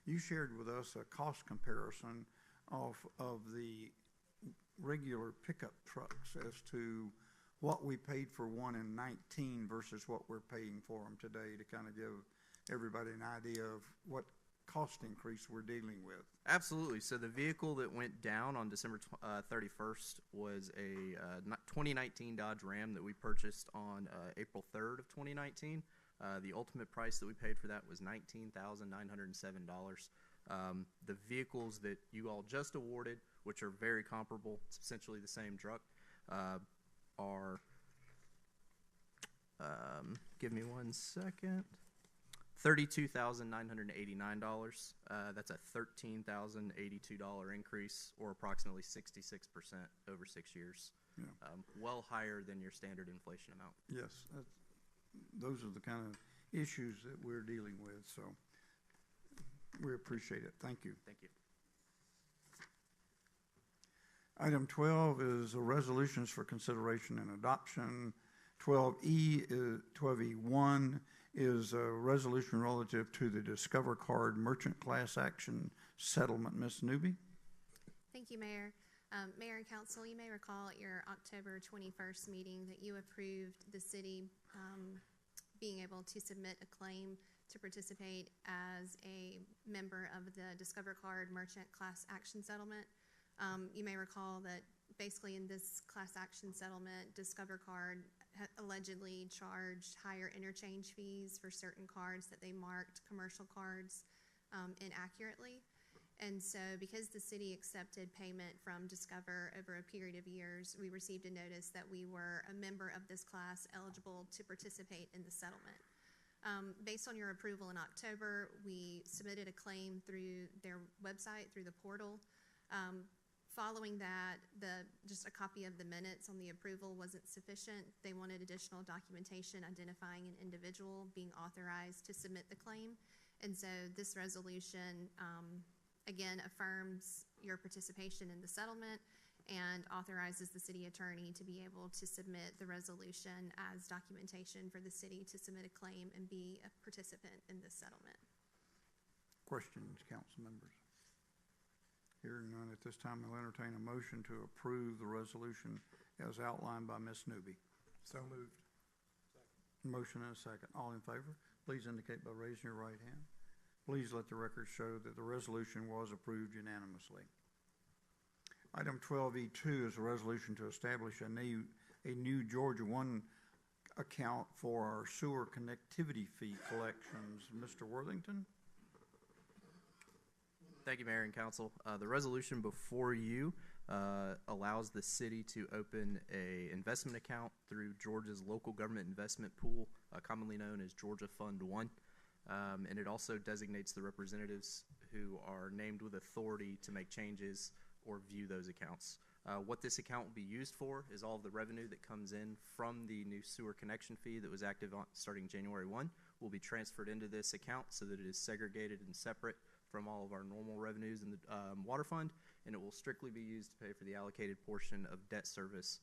you shared with us a cost comparison of the regular pickup trucks as to what we paid for one in 19 versus what we're paying for them today, to kind of give everybody an idea of what cost increase we're dealing with. Absolutely. So the vehicle that went down on December 31st was a 2019 Dodge Ram that we purchased on April 3rd of 2019. The ultimate price that we paid for that was $19,907. The vehicles that you all just awarded, which are very comparable, it's essentially the same truck, are, give me 1 second, $32,989. That's a $13,082 increase, or approximately 66% over 6 years. Yeah. Well higher than your standard inflation amount. Yes, those are the kind of issues that we're dealing with, so we appreciate it. Thank you. Thank you. Item 12 is resolutions for consideration and adoption. 12E1 is a resolution relative to the Discover Card Merchant Class Action Settlement. Ms. Newby? Thank you, Mayor. Mayor and Council, you may recall at your October 21st meeting that you approved the city being able to submit a claim to participate as a member of the Discover Card Merchant Class Action Settlement. You may recall that basically in this class action settlement, Discover Card allegedly charged higher interchange fees for certain cards that they marked commercial cards inaccurately. And so because the city accepted payment from Discover over a period of years, we received a notice that we were a member of this class eligible to participate in the settlement. Based on your approval in October, we submitted a claim through their website, through the portal. Following that, just a copy of the minutes on the approval wasn't sufficient. They wanted additional documentation identifying an individual being authorized to submit the claim. And so this resolution, again, affirms your participation in the settlement and authorizes the city attorney to be able to submit the resolution as documentation for the city to submit a claim and be a participant in this settlement. Questions, council members? Hearing none, at this time, I'll entertain a motion to approve the resolution as outlined by Ms. Newby. So moved. Motion and a second. All in favor, please indicate by raising your right hand. Please let the record show that the resolution was approved unanimously. Item 12E2 is a resolution to establish a new Georgia One account for our sewer connectivity fee collections. Mr. Worthington? Thank you, Mayor and Council. The resolution before you allows the city to open an investment account through Georgia's local government investment pool, commonly known as Georgia Fund 1. And it also designates the representatives who are named with authority to make changes or view those accounts. What this account will be used for is all of the revenue that comes in from the new sewer connection fee that was active starting January 1 will be transferred into this account so that it is segregated and separate from all of our normal revenues in the water fund, and it will strictly be used to pay for the allocated portion of debt service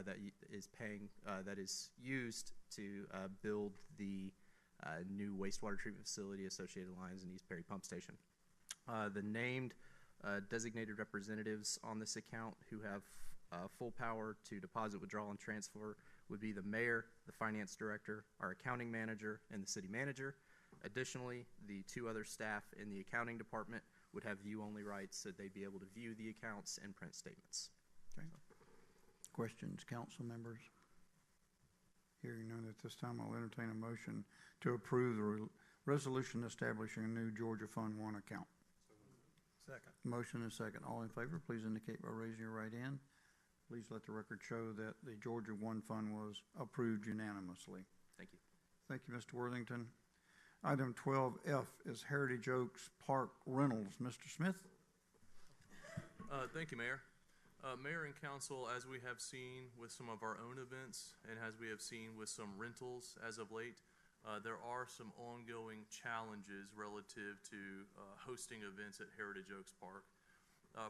that is used to build the new wastewater treatment facility, associated lines, and East Perry Pump Station. The named designated representatives on this account who have full power to deposit, withdraw, and transfer would be the mayor, the finance director, our accounting manager, and the city manager. Additionally, the two other staff in the accounting department would have view-only rights, so they'd be able to view the accounts and print statements. Okay. Questions, council members? Hearing none at this time, I'll entertain a motion to approve the resolution establishing a new Georgia Fund 1 account. Second. Motion and second. All in favor, please indicate by raising your right hand. Please let the record show that the Georgia One Fund was approved unanimously. Thank you. Thank you, Mr. Worthington. Item 12F is Heritage Oaks Park Rentals. Mr. Smith? Thank you, Mayor. Mayor and Council, as we have seen with some of our own events and as we have seen with some rentals as of late, there are some ongoing challenges relative to hosting events at Heritage Oaks Park.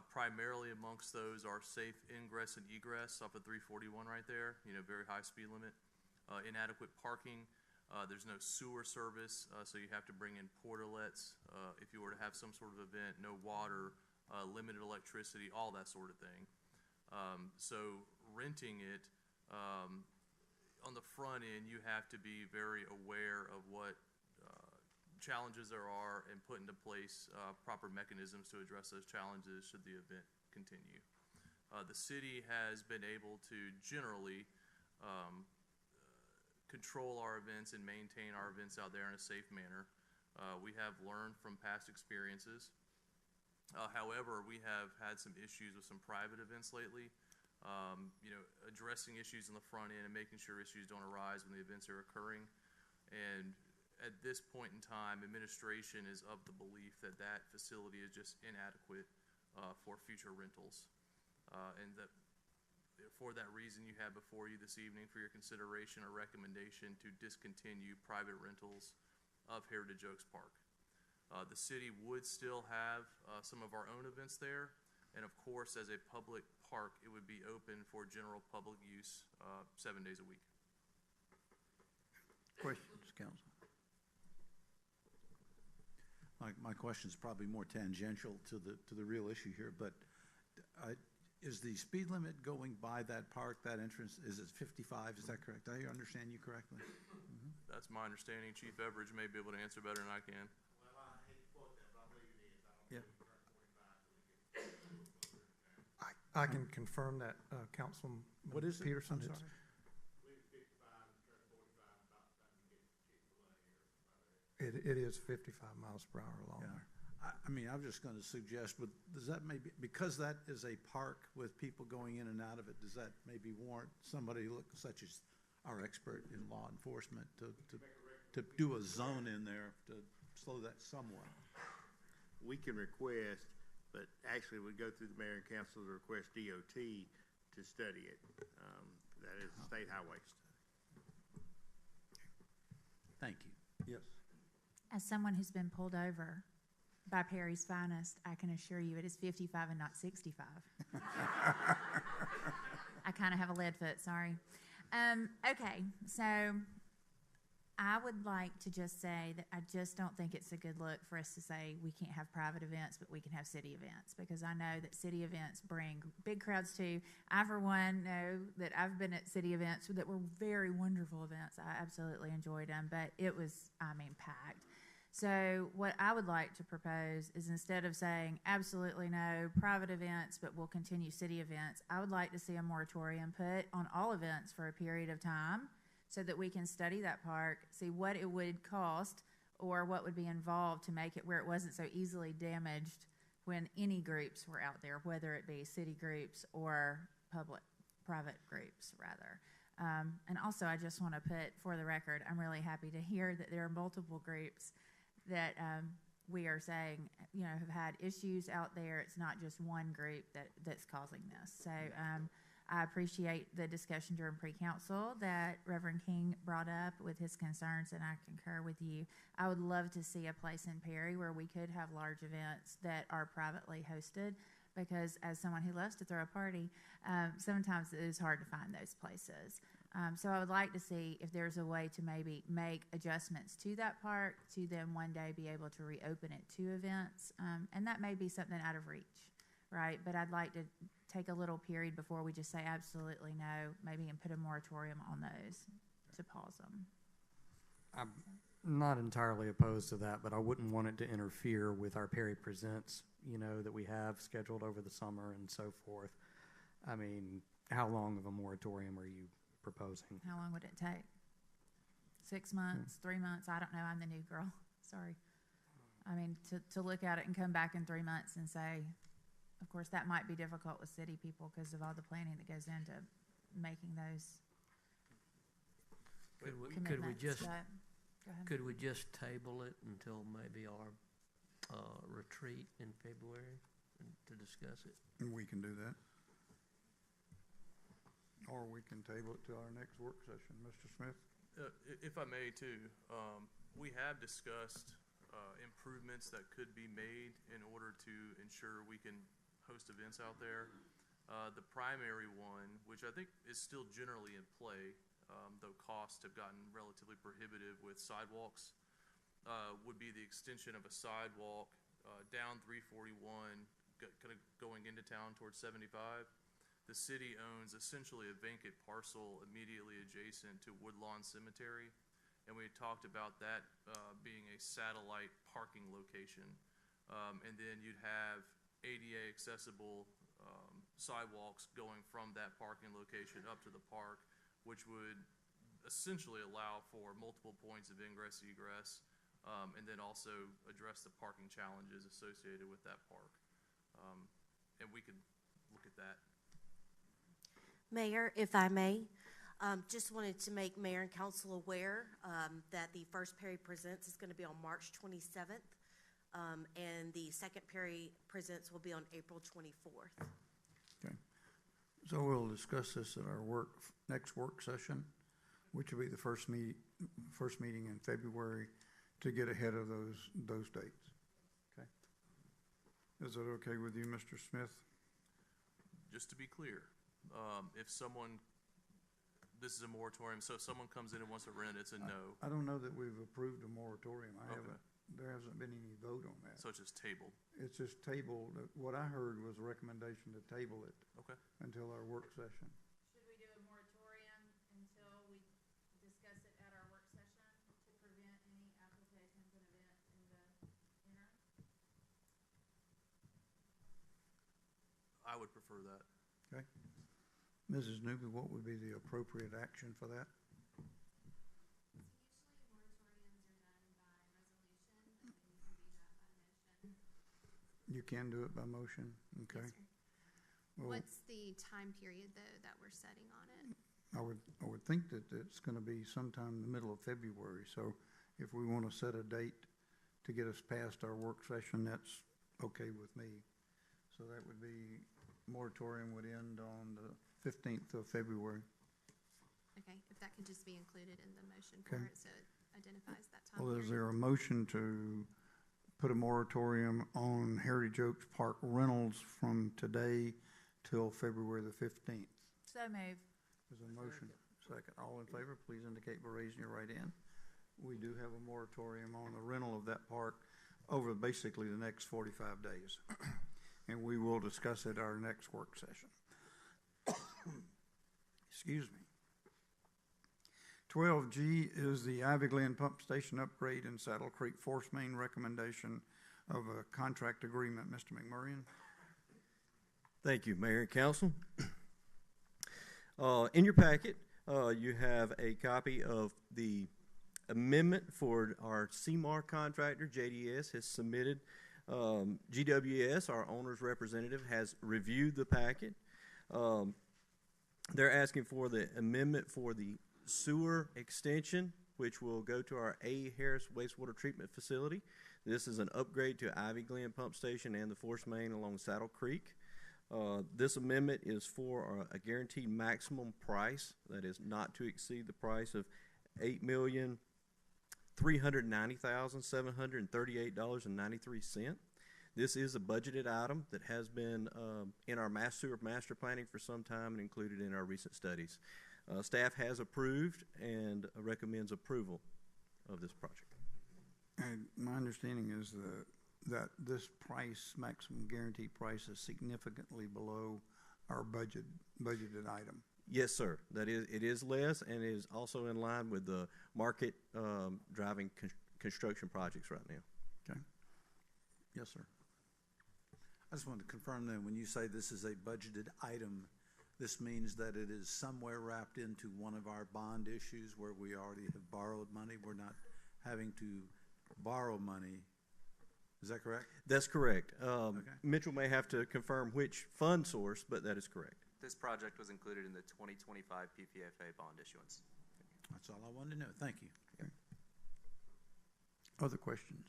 Primarily amongst those are safe ingress and egress off of 341 right there, very high speed limit, inadequate parking. There's no sewer service, so you have to bring in portalets if you were to have some sort of event, no water, limited electricity, all that sort of thing. So renting it, on the front end, you have to be very aware of what challenges there are and put into place proper mechanisms to address those challenges should the event continue. The city has been able to generally control our events and maintain our events out there in a safe manner. We have learned from past experiences. However, we have had some issues with some private events lately. Addressing issues on the front end and making sure issues don't arise when the events are occurring. And at this point in time, administration is of the belief that that facility is just inadequate for future rentals. And that for that reason, you have before you this evening for your consideration a recommendation to discontinue private rentals of Heritage Oaks Park. The city would still have some of our own events there, and of course, as a public park, it would be open for general public use 7 days a week. Questions, Council? My question is probably more tangential to the real issue here, but is the speed limit going by that park, that entrance, is it 55? Is that correct? Did I understand you correctly? Mm-hmm. That's my understanding. Chief Everidge may be able to answer better than I can. I can confirm that, Councilman What is it? Peterson. I'm sorry. It is 55 miles per hour along Yeah. there. I mean, I'm just going to suggest, but does that maybe, because that is a park with people going in and out of it, does that maybe warrant somebody such as our expert in law enforcement to do a zone in there to slow that somewhat? We can request, but actually we go through the mayor and council to request DOT to study it. That is a state highway. Thank you. Yes. As someone who's been pulled over by Perry's Finest, I can assure you it is 55 and not 65. I kind of have a lead foot, sorry. Okay, so I would like to just say that I just don't think it's a good look for us to say we can't have private events, but we can have city events, because I know that city events bring big crowds too. I, for one, know that I've been at city events that were very wonderful events. I absolutely enjoyed them, but it was, packed. So what I would like to propose is, instead of saying absolutely no private events, but we'll continue city events, I would like to see a moratorium put on all events for a period of time so that we can study that park, see what it would cost or what would be involved to make it where it wasn't so easily damaged when any groups were out there, whether it be city groups or private groups, rather. And also, I just want to put for the record, I'm really happy to hear that there are multiple groups that we are saying, have had issues out there. It's not just one group that's causing this. So I appreciate the discussion during pre-council that Reverend King brought up with his concerns, and I concur with you. I would love to see a place in Perry where we could have large events that are privately hosted, because as someone who loves to throw a party, sometimes it is hard to find those places. So I would like to see if there's a way to maybe make adjustments to that park to then one day be able to reopen it to events. And that may be something out of reach, right? But I'd like to take a little period before we just say absolutely no, maybe, and put a moratorium on those to pause them. I'm not entirely opposed to that, but I wouldn't want it to interfere with our Perry Presents, that we have scheduled over the summer and so forth. I mean, how long of a moratorium are you proposing? How long would it take? 6 months, 3 months? I don't know. I'm the new girl. Sorry. I mean, to look at it and come back in 3 months and say, of course, that might be difficult with city people because of all the planning that goes into making those Could we commitments. just, But, go ahead. could we just table it until maybe our retreat in February to discuss it? We can do that. Or we can table it to our next work session. Mr. Smith? If I may too, we have discussed improvements that could be made in order to ensure we can host events out there. The primary one, which I think is still generally in play, though costs have gotten relatively prohibitive with sidewalks, would be the extension of a sidewalk down 341, kind of going into town towards 75. The city owns essentially a vacant parcel immediately adjacent to Woodlawn Cemetery, and we had talked about that being a satellite parking location. And then you'd have ADA accessible sidewalks going from that parking location up to the park, which would essentially allow for multiple points of ingress egress, and then also address the parking challenges associated with that park. And we could look at that. Mayor, if I may, just wanted to make Mayor and Council aware that the first Perry Presents is going to be on March 27th, and the second Perry Presents will be on April 24th. Okay. So we'll discuss this at our next work session, which will be the first meeting in February, to get ahead of those dates. Okay. Is that okay with you, Mr. Smith? Just to be clear, if someone, this is a moratorium, so if someone comes in and wants to rent, it's a no. I don't know that we've approved a moratorium. Okay. There hasn't been any vote on that. So it's just tabled. It's just tabled. What I heard was a recommendation to table it Okay. until our work session. Should we do a moratorium until we discuss it at our work session to prevent any applications and event in the interim? I would prefer that. Okay. Mrs. Newby, what would be the appropriate action for that? You can do it by motion, okay? Yes, sir. Well, What's the time period, though, that we're setting on it? I would think that it's gonna be sometime in the middle of February, so if we wanna set a date to get us past our work session, that's okay with me. So that would be, moratorium would end on the 15th of February. Okay, if that could just be included in the motion for Okay. it, so it identifies that time Well, is period. there a motion to put a moratorium on Heritage Oaks Park rentals from today till February the 15th? So move. There's a motion. Second. All in favor, please indicate by raising your right hand. We do have a moratorium on the rental of that park over basically the next 45 days. And we will discuss it at our next work session. Excuse me. 12G is the Ivy Glen Pump Station upgrade in Saddle Creek Force Main recommendation of a contract agreement. Mr. McMurray. Thank you, Mayor and Council. In your packet, you have a copy of the amendment for our CMAR contractor. JDS has submitted. GWS, our owner's representative, has reviewed the packet. They're asking for the amendment for the sewer extension, which will go to our A. Harris wastewater treatment facility. This is an upgrade to Ivy Glen Pump Station and the force main along Saddle Creek. This amendment is for a guaranteed maximum price that is not to exceed the price of $8,390,738.93. This is a budgeted item that has been in our sewer master planning for some time and included in our recent studies. Staff has approved and recommends approval of this project. And my understanding is that this price, maximum guaranteed price, is significantly below our budgeted item. Yes, sir. It is less and is also in line with the market driving construction projects right now. Okay. Yes, sir. I just wanted to confirm then, when you say this is a budgeted item, this means that it is somewhere wrapped into one of our bond issues where we already have borrowed money. We're not having to borrow money. Is that correct? That's correct. Okay. Mitchell may have to confirm which fund source, but that is correct. This project was included in the 2025 PPFA bond issuance. That's all I wanted to know. Thank you. Other questions?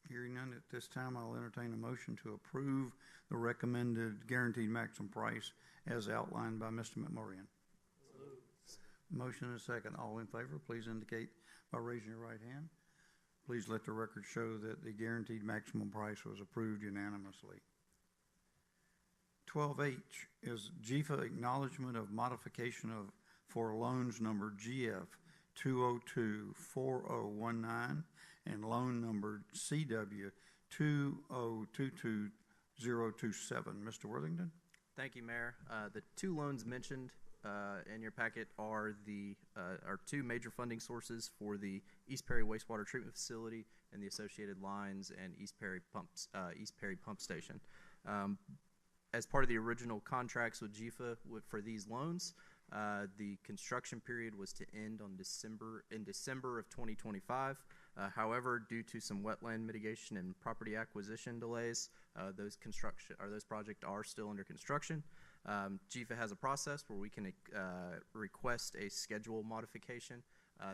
Hearing none at this time, I'll entertain a motion to approve the recommended guaranteed maximum price as outlined by Mr. McMurray. Motion and a second. All in favor, please indicate by raising your right hand. Please let the record show that the guaranteed maximum price was approved unanimously. 12H is GFA acknowledgement of modification for loans number GF 2024019 and loan number CW 2022027. Mr. Worthington? Thank you, Mayor. The two loans mentioned in your packet are two major funding sources for the East Perry wastewater treatment facility and the associated lines and East Perry pump station. As part of the original contracts with GFA for these loans, the construction period was to end in December of 2025. However, due to some wetland mitigation and property acquisition delays, those projects are still under construction. GFA has a process where we can request a schedule modification.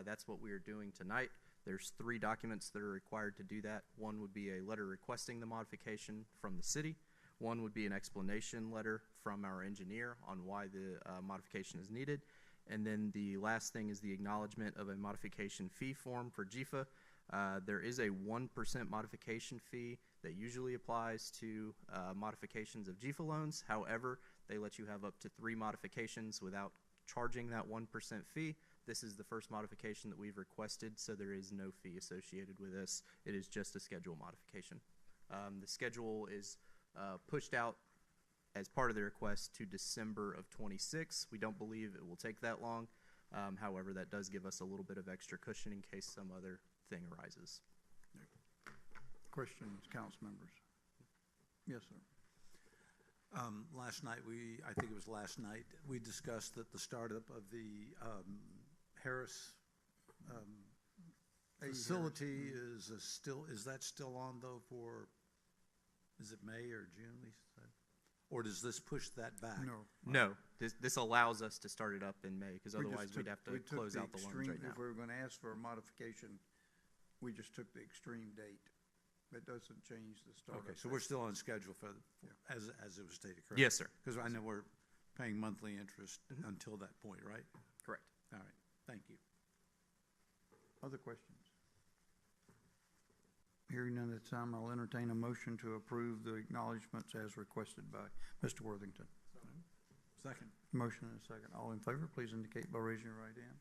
That's what we are doing tonight. There's 3 documents that are required to do that. One would be a letter requesting the modification from the city. One would be an explanation letter from our engineer on why the modification is needed. And then the last thing is the acknowledgement of a modification fee form for GFA. There is a 1% modification fee that usually applies to modifications of GFA loans. However, they let you have up to 3 modifications without charging that 1% fee. This is the first modification that we've requested, so there is no fee associated with this. It is just a schedule modification. The schedule is pushed out as part of the request to December of 26. We don't believe it will take that long. However, that does give us a little bit of extra cushion in case some other thing arises. Questions, council members? Yes, sir. Last night, I think it was last night, we discussed that the startup of the Harris facility is that still on though is it May or June, we said? Or does this push that back? No. This allows us to start it up in May, because otherwise we'd have to close out the loans right now. If we were going to ask for a modification, we just took the extreme date. That doesn't change the start. Okay, so we're still on schedule as it was stated, correct? Yes, sir. Because I know we're paying monthly interest until that point, right? Correct. All right, thank you. Other questions? Hearing none at the time, I'll entertain a motion to approve the acknowledgements as requested by Mr. Worthington. Second. Motion and a second. All in favor, please indicate by raising your right hand.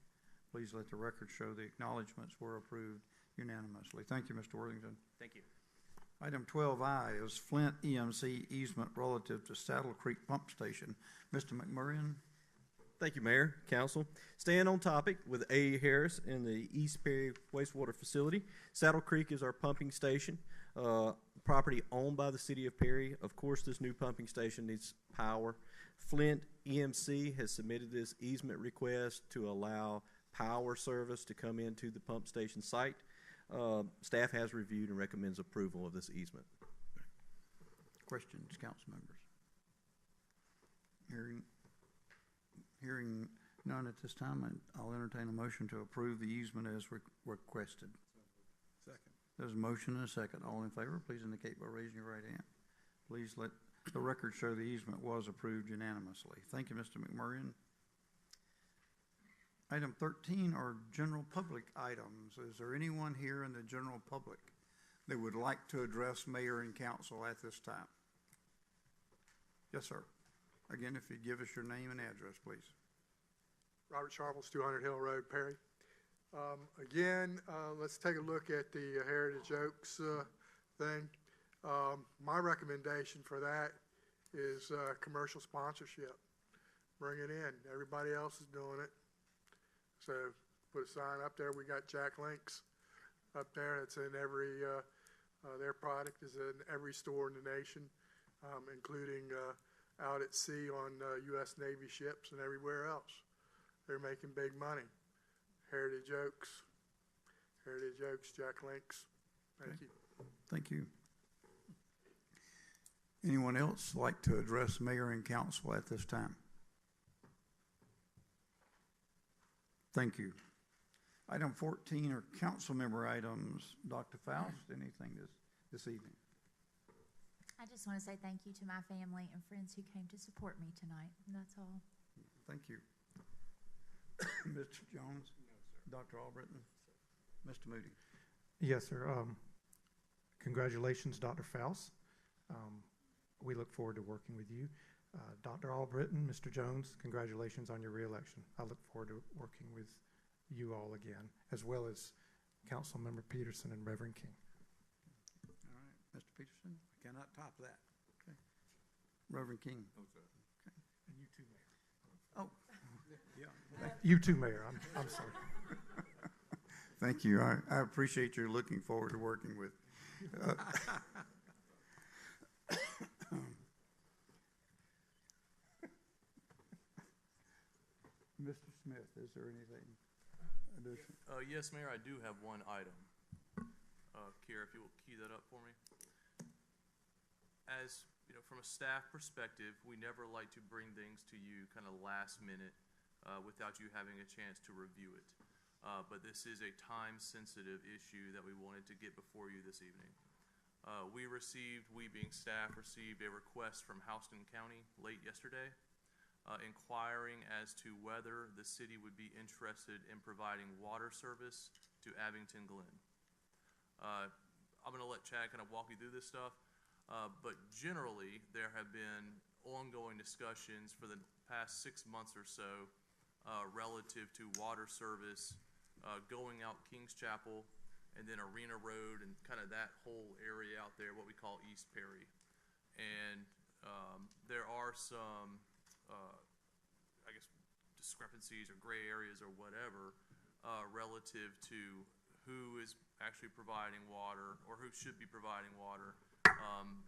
Please let the record show the acknowledgements were approved unanimously. Thank you, Mr. Worthington. Thank you. Item 12I is Flint EMC easement relative to Saddle Creek Pump Station. Mr. McMurray. Thank you, Mayor, Council. Staying on topic with A. Harris in the East Perry wastewater facility. Saddle Creek is our pumping station, property owned by the city of Perry. Of course, this new pumping station needs power. Flint EMC has submitted this easement request to allow power service to come into the pump station site. Staff has reviewed and recommends approval of this easement. Questions, council members? Hearing none at this time, I'll entertain a motion to approve the easement as requested. Second. There's a motion and a second. All in favor, please indicate by raising your right hand. Please let the record show the easement was approved unanimously. Thank you, Mr. McMurray. Item 13 are general public items. Is there anyone here in the general public that would like to address mayor and council at this time? Yes, sir. Again, if you'd give us your name and address, please. Robert Sharples, 200 Hill Road, Perry. Let's take a look at the Heritage Oaks thing. My recommendation for that is commercial sponsorship. Bring it in. Everybody else is doing it. So put a sign up there. We got Jack Links up there. It's in every, their product is in every store in the nation, including out at sea on U.S. Navy ships and everywhere else. They're making big money. Heritage Oaks, Jack Links. Thank you. Thank you. Anyone else like to address mayor and council at this time? Thank you. Item 14 are council member items. Dr. Faust, anything this evening? I just want to say thank you to my family and friends who came to support me tonight. And that's all. Thank you. Mr. Jones? No, sir. Dr. Albritton? Mr. Moody? Yes, sir. Congratulations, Dr. Faust. We look forward to working with you. Dr. Albritton, Mr. Jones, congratulations on your reelection. I look forward to working with you all again, as well as Councilmember Peterson and Reverend King. All right. Mr. Peterson? I cannot top that. Okay. Reverend King? No, sir. Okay. And you too, Mayor. Oh. Yeah. You too, Mayor. I'm sorry. Thank you. I appreciate your looking forward to working with. Mr. Smith, is there anything additional? Yes, Mayor, I do have one item. Kira, if you will key that up for me. As you know, from a staff perspective, we never like to bring things to you kind of last minute without you having a chance to review it. But this is a time-sensitive issue that we wanted to get before you this evening. We being staff, received a request from Houston County late yesterday inquiring as to whether the city would be interested in providing water service to Abington Glen. I'm going to let Chad kind of walk you through this stuff, but generally there have been ongoing discussions for the past 6 months or so relative to water service going out Kings Chapel and then Arena Road and kind of that whole area out there, what we call East Perry. And there are some I guess discrepancies or gray areas or whatever relative to who is actually providing water or who should be providing water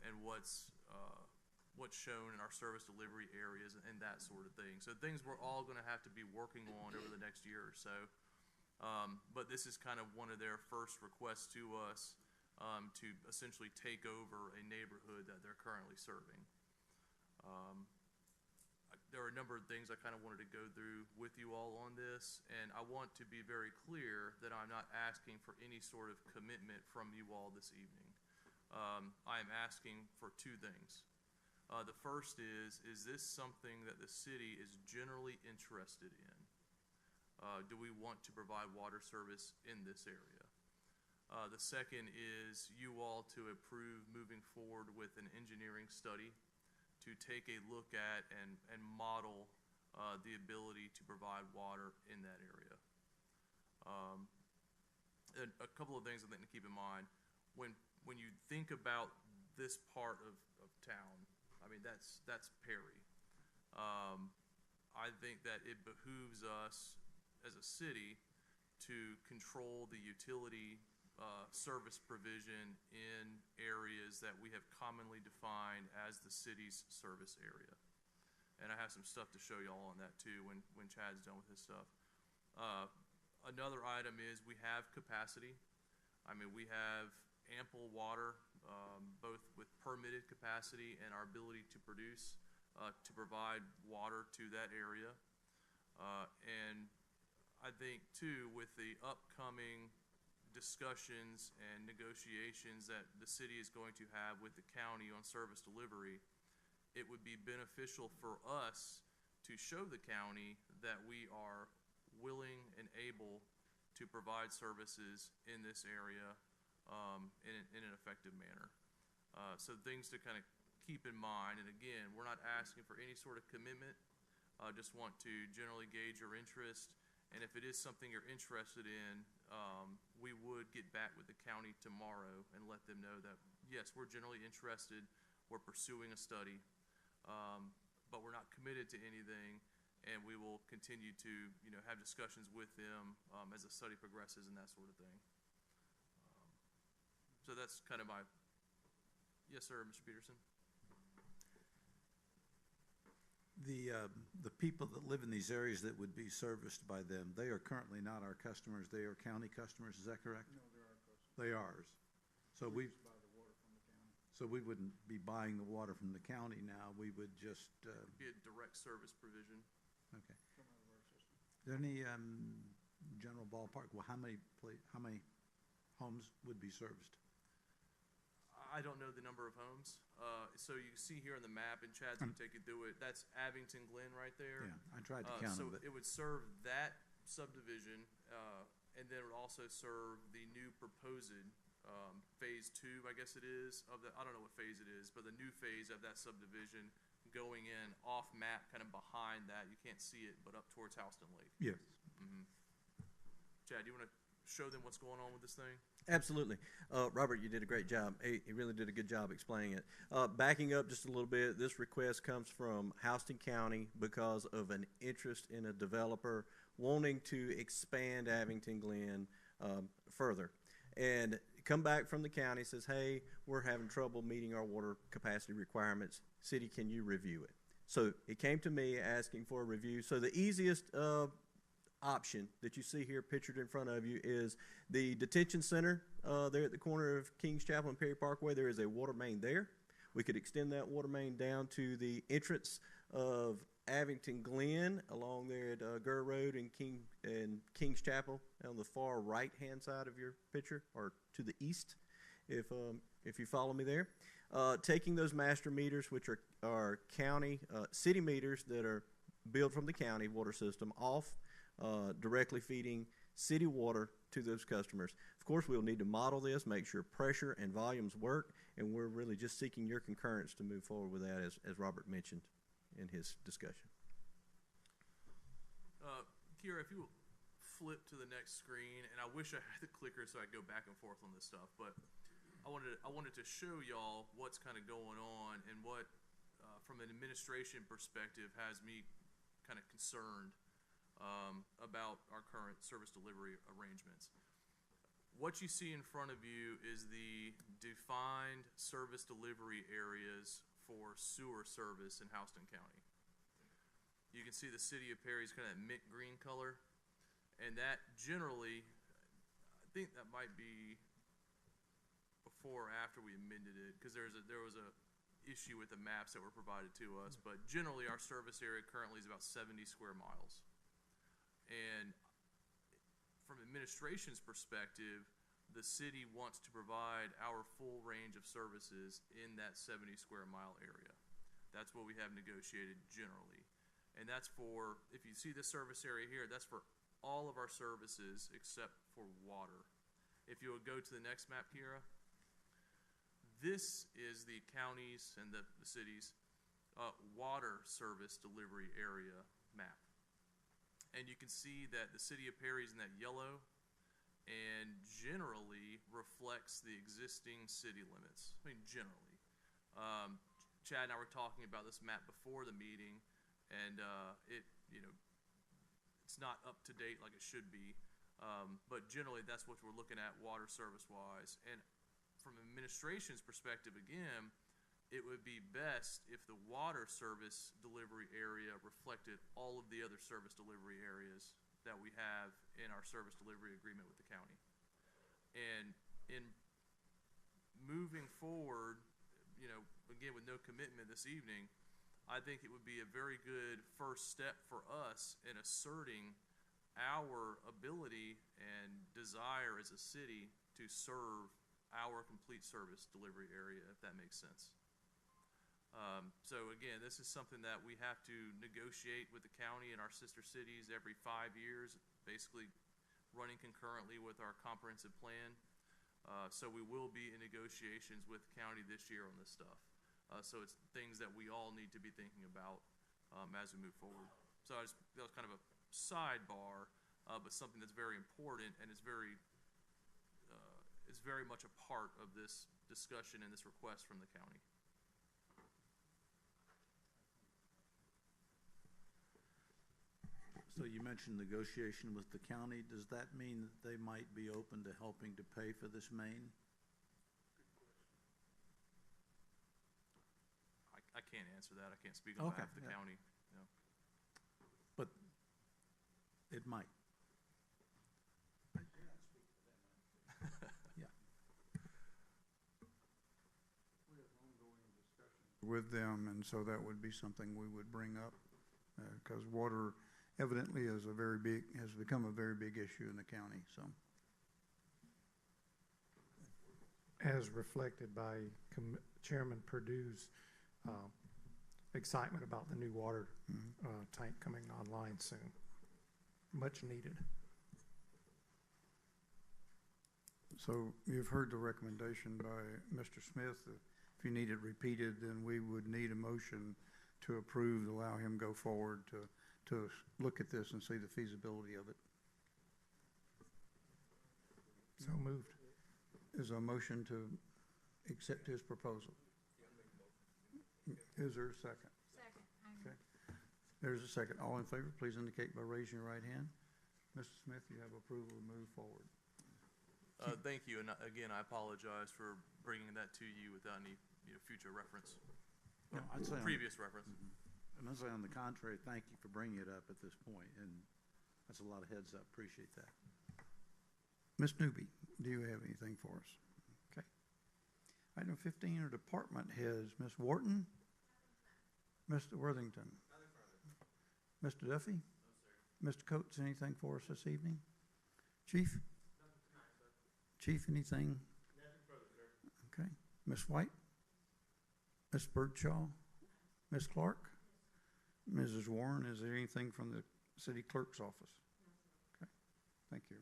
and what's shown in our service delivery areas and that sort of thing. So things we're all going to have to be working on over the next year or so. But this is kind of one of their first requests to us to essentially take over a neighborhood that they're currently serving. There are a number of things I kind of wanted to go through with you all on this, and I want to be very clear that I'm not asking for any sort of commitment from you all this evening. I am asking for two things. The first is this something that the city is generally interested in? Do we want to provide water service in this area? The second is you all to approve moving forward with an engineering study to take a look at and model the ability to provide water in that area. And a couple of things I think to keep in mind. When you think about this part of town, I mean, that's Perry. I think that it behooves us as a city to control the utility service provision in areas that we have commonly defined as the city's service area. And I have some stuff to show y'all on that too when Chad's done with his stuff. Another item is we have capacity. I mean, we have ample water, both with permitted capacity and our ability to produce, to provide water to that area. And I think too, with the upcoming discussions and negotiations that the city is going to have with the county on service delivery, it would be beneficial for us to show the county that we are willing and able to provide services in this area in an effective manner. So things to kind of keep in mind, and again, we're not asking for any sort of commitment. Just want to generally gauge your interest. And if it is something you're interested in, we would get back with the county tomorrow and let them know that, yes, we're generally interested, we're pursuing a study, but we're not committed to anything, and we will continue to have discussions with them as the study progresses and that sort of thing. So that's kind of my, yes, sir, Mr. Peterson? The people that live in these areas that would be serviced by them, they are currently not our customers. They are county customers. Is that correct? No, they're our customers. They are ours. So so we wouldn't be buying the water from the county now, we would just, Be a direct service provision. okay. Is there any, general ballpark, well, how many homes would be serviced? I don't know the number of homes. So you see here on the map, and Chad's gonna take you through it, that's Abington Glen right there. Yeah, I tried to count So them, but, it would serve that subdivision, and then it would also serve the new proposed, phase 2, I guess it is, of the, I don't know what phase it is, but the new phase of that subdivision going in off map, kind of behind that. You can't see it, but up towards Houston Lake. yes. Chad, do you want to show them what's going on with this thing? Absolutely. Robert, you did a great job. He really did a good job explaining it. Backing up just a little bit, this request comes from Houston County because of an interest in a developer wanting to expand Abington Glen further. And come back from the county, says, hey, we're having trouble meeting our water capacity requirements. City, can you review it? So it came to me asking for a review. So the easiest option that you see here pictured in front of you is the detention center there at the corner of Kings Chapel and Perry Parkway. There is a water main there. We could extend that water main down to the entrance of Abington Glen along there at Gurr Road and Kings Chapel on the far right-hand side of your picture, or to the east, if you follow me there. Taking those master meters, which are county, city meters that are billed from the county water system, off, directly feeding city water to those customers. Of course, we'll need to model this, make sure pressure and volumes work, and we're really just seeking your concurrence to move forward with that, as Robert mentioned in his discussion. Kira, if you will flip to the next screen, and I wish I had the clicker so I could go back and forth on this stuff, but I wanted to show y'all what's kind of going on and what, from an administration perspective, has me kind of concerned about our current service delivery arrangements. What you see in front of you is the defined service delivery areas for sewer service in Houston County. You can see the city of Perry's kind of that mint green color, and that generally, I think that might be before or after we amended it, because there was a issue with the maps that were provided to us, but generally our service area currently is about 70 square miles. And from administration's perspective, the city wants to provide our full range of services in that 70 square mile area. That's what we have negotiated generally. And that's for, if you see this service area here, that's for all of our services except for water. If you would go to the next map, Kira, this is the counties and the cities' water service delivery area map. And you can see that the city of Perry is in that yellow and generally reflects the existing city limits. I mean, generally. Chad and I were talking about this map before the meeting, and it's not up to date like it should be. But generally, that's what we're looking at water service-wise. And from administration's perspective, again, it would be best if the water service delivery area reflected all of the other service delivery areas that we have in our service delivery agreement with the county. And in moving forward, again, with no commitment this evening, I think it would be a very good first step for us in asserting our ability and desire as a city to serve our complete service delivery area, if that makes sense. So again, this is something that we have to negotiate with the county and our sister cities every 5 years, basically running concurrently with our comprehensive plan. So we will be in negotiations with the county this year on this stuff. So it's things that we all need to be thinking about as we move forward. So that was kind of a sidebar, but something that's very important, and it's very much a part of this discussion and this request from the county. So you mentioned negotiation with the county. Does that mean that they might be open to helping to pay for this main? I can't answer that. I can't speak on behalf of the county. No. But it might. Yeah. with them, and so that would be something we would bring up, because water evidently is has become a very big issue in the county, so. As reflected by Chairman Perdue's excitement about the new water tank coming online soon. Much needed. So you've heard the recommendation by Mr. Smith. If you need it repeated, then we would need a motion to approve, to allow him go forward to look at this and see the feasibility of it. So moved. Is a motion to accept his proposal? Is there a second? Second. Okay. There's a second. All in favor, please indicate by raising your right hand. Mr. Smith, you have approval to move forward. Thank you, and again, I apologize for bringing that to you without any future reference, No, I'd say previous reference. And I'd say on the contrary, thank you for bringing it up at this point, and that's a lot of heads up. Appreciate that. Ms. Newby, do you have anything for us? Okay. Item 15 are department heads. Ms. Wharton? Mr. Worthington? Mr. Duffy? No, sir. Mr. Coates, anything for us this evening? Chief? Nothing tonight, sir. Chief, anything? Nothing further, sir. Okay. Ms. White? Ms. Birdshaw? Ms. Clark? Mrs. Warren, is there anything from the city clerk's office? No, sir. Okay. Thank you.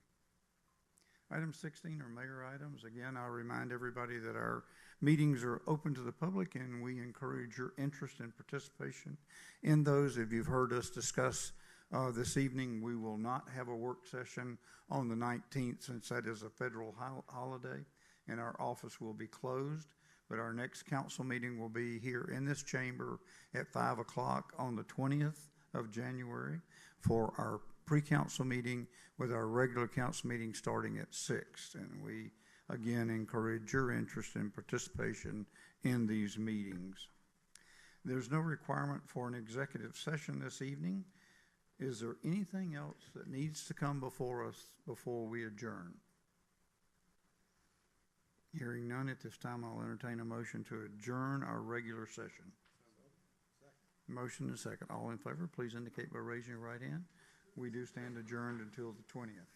Item 16 are mayor items. Again, I'll remind everybody that our meetings are open to the public, and we encourage your interest and participation in those. If you've heard us discuss this evening, we will not have a work session on the 19th, since that is a federal holiday, and our office will be closed. But our next council meeting will be here in this chamber at 5 o'clock on the 20th of January for our pre-council meeting, with our regular council meeting starting at 6. And we, again, encourage your interest and participation in these meetings. There's no requirement for an executive session this evening. Is there anything else that needs to come before us before we adjourn? Hearing none at this time, I'll entertain a motion to adjourn our regular session. Motion and second. All in favor, please indicate by raising your right hand. We do stand adjourned until the 20th.